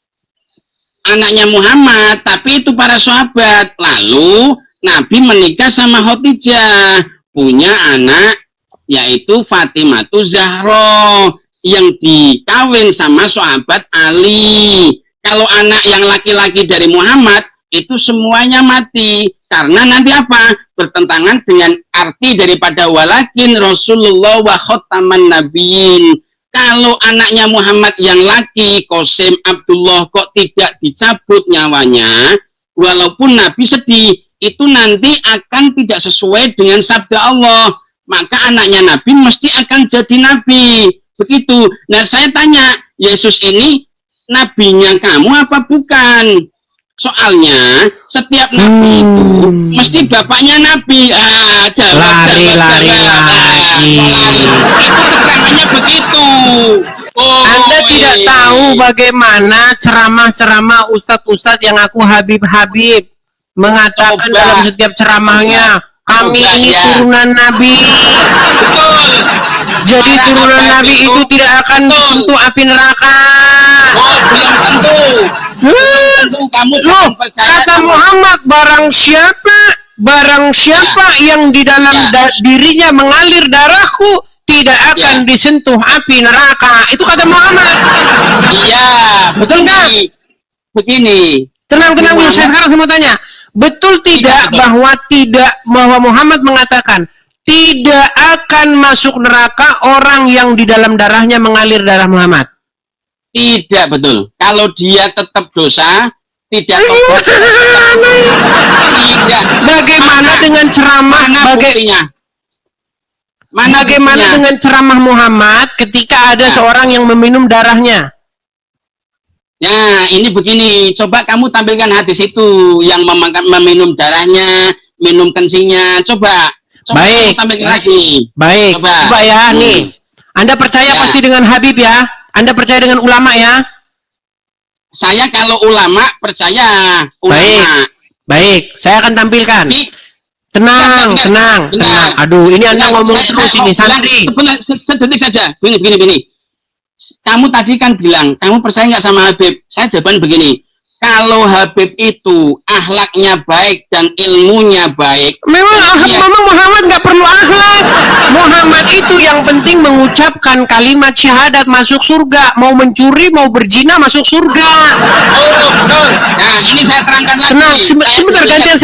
anaknya Muhammad, tapi itu para sahabat. Lalu Nabi menikah sama Khadijah, punya anak yaitu Fatimatu Zahra yang dikawin sama sahabat Ali. Kalau anak yang laki-laki dari Muhammad itu semuanya mati, karena nanti apa? Bertentangan dengan arti daripada walakin Rasulullah wa khataman nabiyyin. Kalau anaknya Muhammad yang laki, Qasim Abdullah, kok tidak dicabut nyawanya, walaupun Nabi sedih, itu nanti akan tidak sesuai dengan sabda Allah. Maka anaknya Nabi mesti akan jadi Nabi. Begitu. Nah, saya tanya, Yesus ini nabinya kamu apa bukan? Soalnya setiap nabi itu mesti bapaknya nabi. Lari. Itu keterangannya begitu. Anda tidak tahu bagaimana ceramah-ceramah ustadz-ustadz yang aku Habib mengatakan dalam setiap ceramahnya, kami ini turunan Nabi. Betul. Jadi turunan Nabi itu tidak akan disentuh api neraka. Belum tentu. Kamu percaya kata Muhammad, barang siapa yang di dalam dirinya mengalir darahku tidak akan disentuh api neraka. Itu kata Muhammad. Iya, betul kan? Begini. Tenang dulu, saya sekarang mau tanya. Betul tidak bahwa Muhammad mengatakan tidak akan masuk neraka orang yang di dalam darahnya mengalir darah Muhammad? Tidak betul. Kalau dia tetap dosa, tidak tobat. Tidak. Bagaimana dengan ceramah? Bagaimana dengan ceramah Muhammad ketika ada seorang yang meminum darahnya? Ya, ini begini. Coba kamu tampilkan hadis itu yang meminum darahnya, minum kencingnya. Coba baik. Tampilkan lagi. Baik. Coba ya, nih. Anda percaya pasti dengan Habib ya? Anda percaya dengan ulama ya? Saya kalau ulama percaya ulama. Baik. Saya akan tampilkan. Tenang. Aduh, ini Anda ngomong terus ini, santri. Sedetik saja. Begini. Kamu tadi kan bilang, kamu percaya nggak sama Habib? Saya jawaban begini. Kalau Habib itu akhlaknya baik dan ilmunya baik. Memang Muhammad nggak perlu akhlak. Muhammad itu yang penting mengucapkan kalimat syahadat masuk surga. Mau mencuri, mau berzina masuk surga. Betul. Nah, ini saya terangkan lagi. Tenang, sebentar, gantian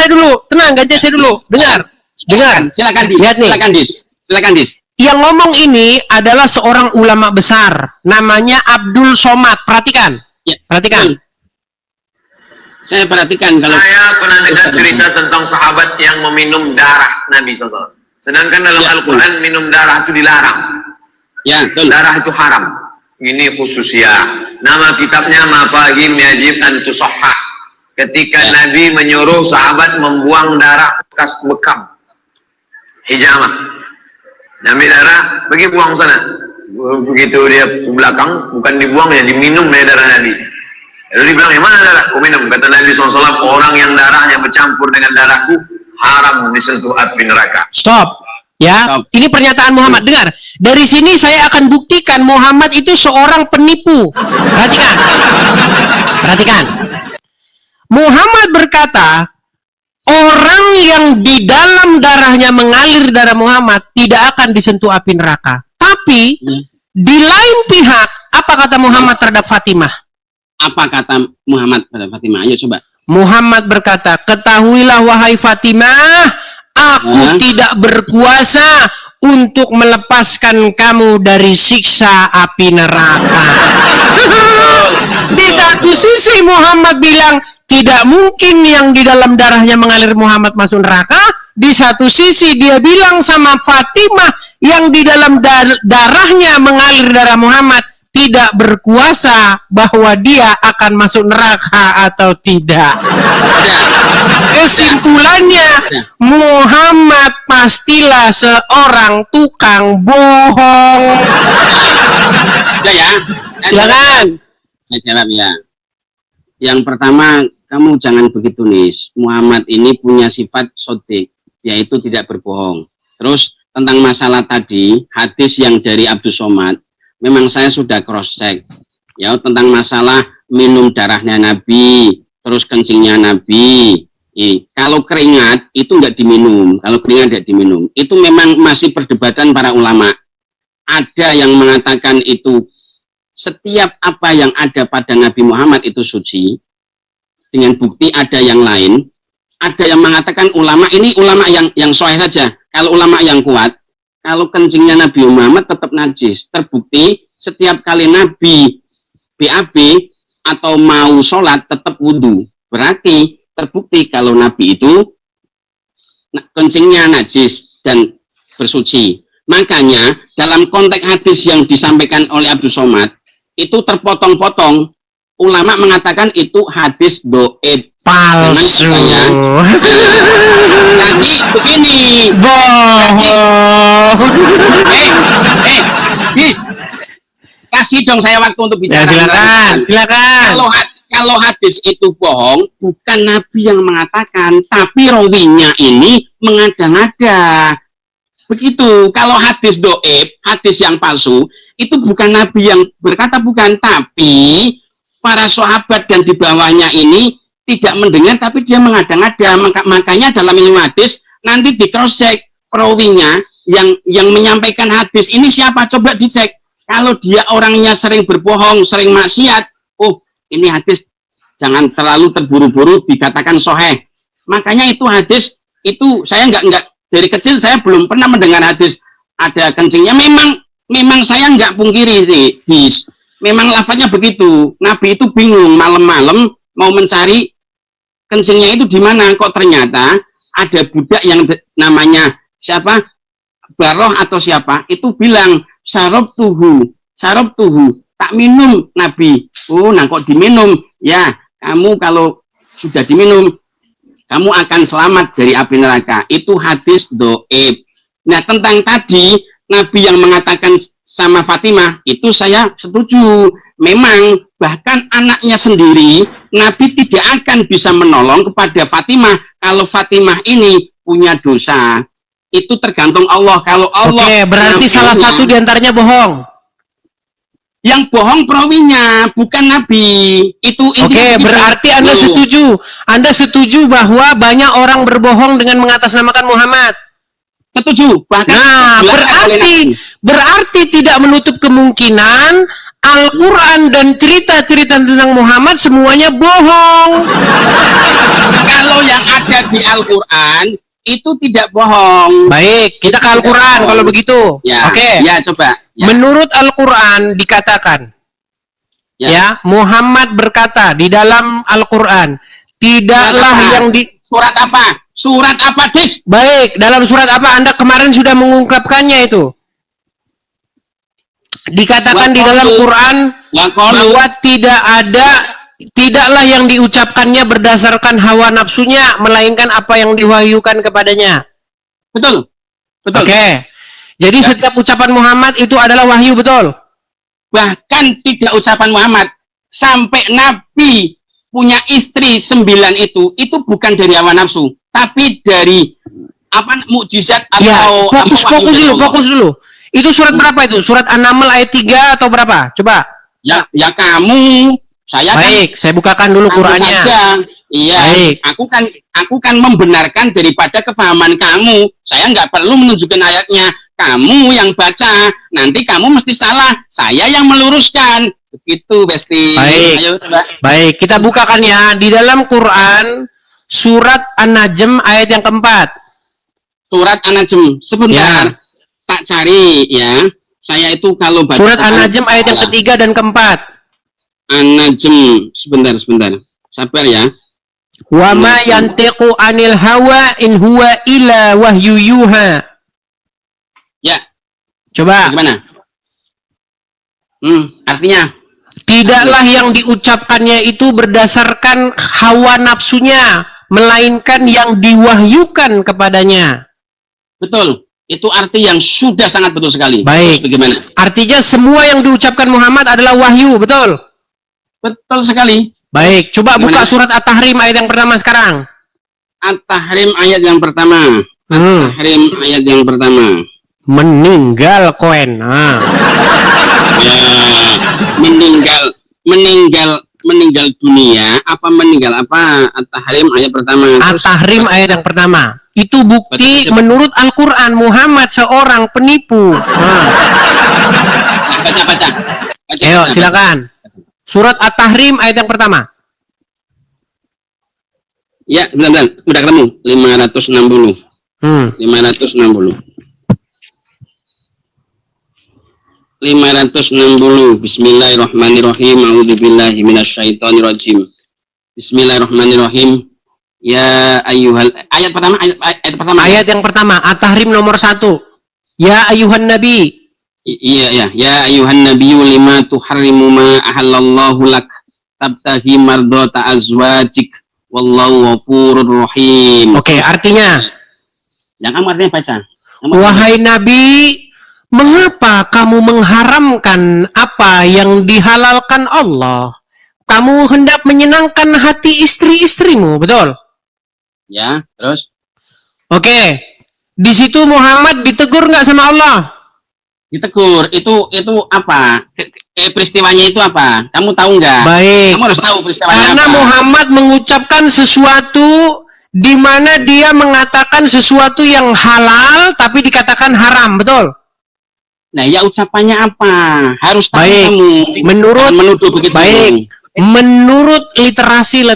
saya dulu. Dengar. Silakan Lihat nih. Silakan Dis. Yang ngomong ini adalah seorang ulama besar. Namanya Abdul Somad. Perhatikan. Ya, perhatikan. Saya perhatikan kalau saya pernah dengar cerita tentang sahabat yang meminum darah Nabi SAW. Sedangkan dalam Al-Quran minum darah itu dilarang. Ya, betul. Darah itu haram. Ini khususnya. Nama kitabnya Mafahim Yajib an Tusahhah. Ketika Nabi menyuruh sahabat membuang darah bekas bekam. Hijamah. Ambil darah, pergi buang sana. Begitu dia ke belakang, bukan dibuang ya, diminum ya darah Nabi. Lalu dia bilang, mana darah? Aku minum. Kata Nabi SAW, orang yang darahnya bercampur dengan darahku, haram disentuh api neraka. Stop. Ya, ini pernyataan Muhammad. Dengar, dari sini saya akan buktikan Muhammad itu seorang penipu. Perhatikan. Muhammad berkata, orang yang di dalam darahnya mengalir darah Muhammad tidak akan disentuh api neraka. Tapi di lain pihak, apa kata Muhammad terhadap Fatimah? Apa kata Muhammad terhadap Fatimah? Ayo coba. Muhammad berkata, ketahuilah wahai Fatimah, aku tidak berkuasa untuk melepaskan kamu dari siksa api neraka. Di satu sisi Muhammad bilang tidak mungkin yang di dalam darahnya mengalir Muhammad masuk neraka. Di satu sisi dia bilang sama Fatimah yang di dalam darahnya mengalir darah Muhammad tidak berkuasa bahwa dia akan masuk neraka atau tidak. Kesimpulannya, Muhammad pastilah seorang tukang bohong. Ya, Silakan. saya jawab ya. Yang pertama, kamu jangan begitu nih. Muhammad ini punya sifat sodik, yaitu tidak berbohong. Terus tentang masalah tadi, hadis yang dari Abdus Somad, memang saya sudah cross check. Ya, tentang masalah minum darahnya Nabi, terus kencingnya Nabi. Kalau keringat itu nggak diminum, kalau keringat nggak diminum. Itu memang masih perdebatan para ulama. Ada yang mengatakan itu setiap apa yang ada pada Nabi Muhammad itu suci, dengan bukti ada yang lain. Ada yang mengatakan ulama ini ulama yang sahih saja. Kalau ulama yang kuat, kalau kencingnya Nabi Muhammad tetap najis. Terbukti setiap kali Nabi BAB atau mau sholat tetap wudhu. Berarti terbukti kalau Nabi itu kencingnya najis dan bersuci. Makanya dalam konteks hadis yang disampaikan oleh Abdus Somad itu terpotong-potong. Ulama mengatakan itu hadis doib. Palsu. Tadi begini. Bohong. Bis. Kasih dong saya waktu untuk Ya, bicara. silakan. Kalau hadis itu bohong, bukan Nabi yang mengatakan, tapi rawinya ini mengada-ngada. Begitu. Kalau hadis doib, hadis yang palsu, itu bukan Nabi yang berkata, bukan, tapi para sahabat dan di bawahnya ini tidak mendengar, tapi dia mengada-ngada. Makanya dalam ilmu hadis nanti di cross check perawinya yang menyampaikan hadis ini siapa, coba dicek. Kalau dia orangnya sering berbohong, sering maksiat, oh ini hadis jangan terlalu terburu-buru dikatakan sahih. Makanya itu hadis itu saya nggak dari kecil saya belum pernah mendengar hadis ada kencingnya. Memang saya nggak pungkiri dis. Memang lafadznya begitu. Nabi itu bingung malam-malam mau mencari kencingnya itu di mana. Kok ternyata ada budak yang namanya siapa? Baroh atau siapa? Itu bilang syarab tuhu, tak minum Nabi. Oh, nah kok diminum? Ya, kamu kalau sudah diminum, kamu akan selamat dari api neraka. Itu hadis doib. Nah, tentang tadi Nabi yang mengatakan sama Fatimah, itu saya setuju. Memang bahkan anaknya sendiri, Nabi tidak akan bisa menolong kepada Fatimah kalau Fatimah ini punya dosa. Itu tergantung Allah. Kalau Allah, Oke, berarti salah satu diantaranya bohong. Yang bohong perawinya, bukan Nabi. Itu Oke, berarti Anda setuju. Anda setuju bahwa banyak orang berbohong dengan mengatasnamakan Muhammad. Setuju. Bahkan Nah, berarti tidak menutup kemungkinan Al-Quran dan cerita-cerita tentang Muhammad semuanya bohong. kalau yang ada di Al-Quran itu tidak bohong. Baik, kita ke Al-Quran kalau begitu. Ya, Oke. ya coba. Ya. Menurut Al-Quran dikatakan, ya, Muhammad berkata di dalam Al-Quran, tidaklah yang di... Surat apa? Surat apa, Dis? Baik, dalam surat apa? Anda kemarin sudah mengungkapkannya itu. Dikatakan di dalam Quran bahwa tidaklah yang diucapkannya berdasarkan hawa nafsunya, melainkan apa yang diwahyukan kepadanya. Betul. Betul. Oke. Jadi setiap ucapan Muhammad itu adalah wahyu, betul? Bahkan tidak ucapan Muhammad. Sampai Nabi punya istri 9 itu bukan dari hawa nafsu, tapi dari apa mukjizat atau ya, fokus dulu. Itu surat berapa itu? Surat An-Naml ayat 3 atau berapa? Coba. Ya kamu, saya baik, saya bukakan dulu Qurannya. Iya, baik. Aku kan membenarkan daripada kefahaman kamu. Saya nggak perlu menunjukkan ayatnya. Kamu yang baca, nanti kamu mesti salah. Saya yang meluruskan. Begitu, Besti. Baik. Ayo, coba. Baik, kita bukakan ya di dalam Quran surat An-Najm ayat yang keempat. Surat An-Najm. Sebentar. Ya. Tak cari ya. Saya itu kalau baca surat An-Najm ayat yang ketiga dan keempat. An-Najm. Sebentar. Sabar ya. Wa ma yantiqu anil hawa in huwa illa wahyu yuha. Ya. Coba. Gimana? Artinya? Tidaklah yang diucapkannya itu berdasarkan hawa nafsunya, melainkan yang diwahyukan kepadanya. Betul. Itu arti yang sudah sangat betul sekali. Baik. Terus bagaimana? Artinya semua yang diucapkan Muhammad adalah wahyu, betul? Betul sekali. Baik, coba Bagaimana? buka surat At-Tahrim ayat yang pertama sekarang. At-Tahrim ayat yang pertama. At-Tahrim ayat yang pertama. Meninggal koen. Nah. Ya, meninggal dunia apa meninggal apa? At-Tahrim ayat pertama. At-Tahrim ayat yang pertama. Itu bukti menurut Al-Quran Muhammad seorang penipu. Nah. Baca. Ayo silakan. Surat At-Tahrim ayat yang pertama. Ya, benar. Udah ketemu. 560. 560. 560. Bismillahirrahmanirrahim. A'udzubillahi minasyaitonirrajim. Bismillahirrahmanirrahim. Ya ayyuhal ayat pertama Ayat yang pertama At-Tahrim nomor 1. Ya ayyuhan nabi. Iya. Ya ayyuhan nabiyyu lima tuharrimu ma ahallallahu lak tabtaghi mardata azwajik wallahu ghafurur rahim. Oke, artinya Yang kamu artinya baca. wahai nabi, mengapa kamu mengharamkan apa yang dihalalkan Allah? Kamu hendak menyenangkan hati istri-istrimu, betul? Ya, terus? Oke. Di situ Muhammad ditegur nggak sama Allah? Ditegur. Itu apa? Peristiwanya itu apa? Kamu tahu nggak? Baik. Kamu harus tahu peristiwanya Karena apa. Muhammad mengucapkan sesuatu di mana dia mengatakan sesuatu yang halal tapi dikatakan haram, betul? Nah, ya ucapannya apa? Harus tahu Baik. kamu. Menurut Jangan menuduh begitu. baik. Menurut literasi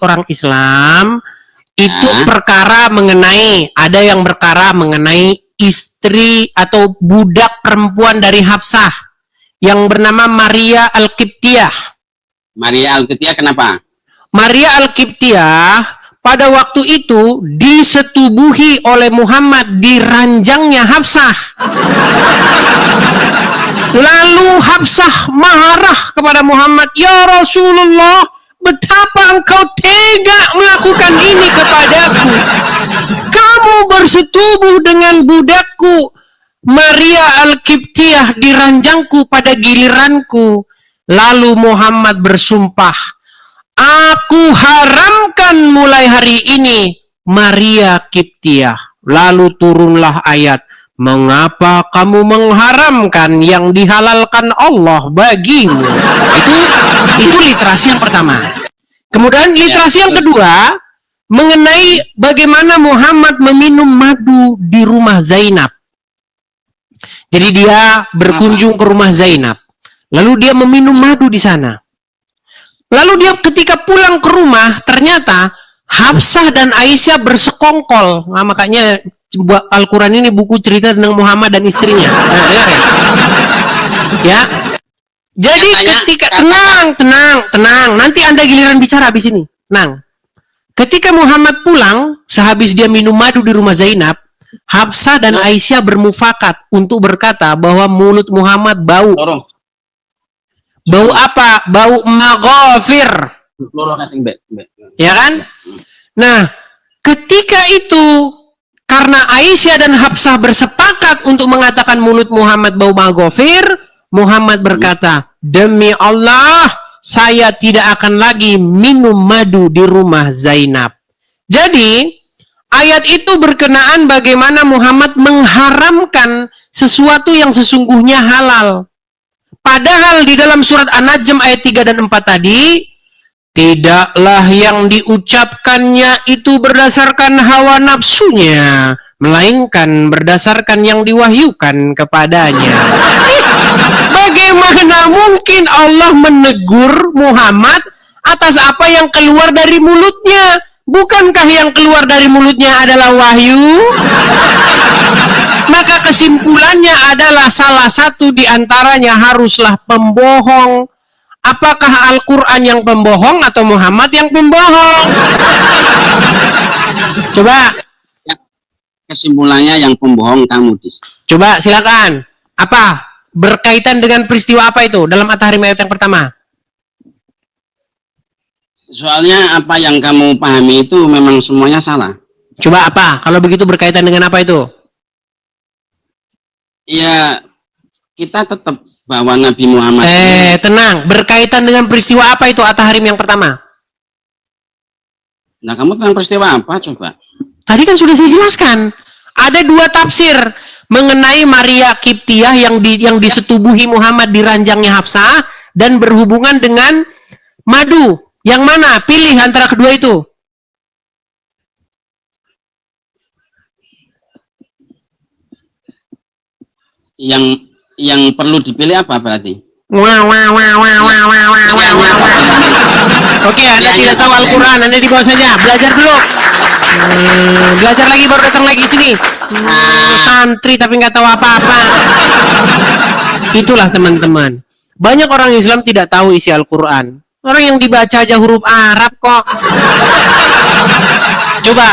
orang Islam itu perkara mengenai, ada yang perkara mengenai istri atau budak perempuan dari Hafsah yang bernama Maria Al-Qibtiyah. Maria Al-Qibtiyah kenapa? Maria Al-Qibtiyah pada waktu itu disetubuhi oleh Muhammad di ranjangnya Hafsah. Lalu Hafsah marah kepada Muhammad, "Ya Rasulullah, betapa engkau tega melakukan ini kepadaku. Kamu bersetubuh dengan budakku Maria Al-Qibtiyah di ranjangku pada giliranku." Lalu Muhammad bersumpah, "Aku haramkan mulai hari ini Maria Qibtiyah." Lalu turunlah ayat, "Mengapa kamu mengharamkan yang dihalalkan Allah bagimu?" Itu literasi yang pertama. Kemudian literasi yang kedua mengenai bagaimana Muhammad meminum madu di rumah Zainab. Jadi dia berkunjung ke rumah Zainab. Lalu dia meminum madu di sana. Lalu dia ketika pulang ke rumah, ternyata Hafsah dan Aisyah bersekongkol. Nah, makanya Al-Quran ini buku cerita tentang Muhammad dan istrinya. Nah, dengar ya? Ya. Jadi ketika tenang. Nanti Anda giliran bicara habis ini. Tenang. Ketika Muhammad pulang, sehabis dia minum madu di rumah Zainab, Hafsah dan Aisyah bermufakat untuk berkata bahwa mulut Muhammad bau. Bau apa? Bau maghafir. Ya kan? Nah, ketika itu karena Aisyah dan Hafsah bersepakat untuk mengatakan mulut Muhammad bau maghafir, Muhammad berkata, "Demi Allah, saya tidak akan lagi minum madu di rumah Zainab." Jadi, ayat itu berkenaan bagaimana Muhammad mengharamkan sesuatu yang sesungguhnya halal. Padahal di dalam surat An-Najm ayat 3 dan 4 tadi, tidaklah yang diucapkannya itu berdasarkan hawa nafsunya, melainkan berdasarkan yang diwahyukan kepadanya. Bagaimana mungkin Allah menegur Muhammad atas apa yang keluar dari mulutnya? Bukankah yang keluar dari mulutnya adalah wahyu? Maka kesimpulannya adalah salah satu di antaranya haruslah pembohong. Apakah Al-Quran yang pembohong atau Muhammad yang pembohong? Coba. Kesimpulannya yang pembohong kamu, Dis. Coba silakan. Apa? berkaitan dengan peristiwa apa itu dalam At-Tahrim ayat yang pertama? Soalnya apa yang kamu pahami itu memang semuanya salah. Coba apa? Kalau begitu berkaitan dengan apa itu? Ya, kita tetap bahwa Nabi Muhammad. Tenang. Berkaitan dengan peristiwa apa itu At-Tahrim yang pertama? Nah, kamu tentang peristiwa apa coba? Tadi kan sudah saya jelaskan. Ada dua tafsir mengenai Maria Kiptiah yang disetubuhi Muhammad di ranjangnya Hafsah dan berhubungan dengan madu. Yang mana? Pilih antara kedua itu. Yang perlu dipilih apa berarti? Oke, Anda tidak tahu Al-Quran, Anda di bawah saja. Belajar dulu. Belajar lagi baru datang lagi sini. Santri tapi nggak tahu apa-apa. Itulah teman-teman. Banyak orang Islam tidak tahu isi Al-Quran. Orang yang dibaca aja huruf Arab kok. Coba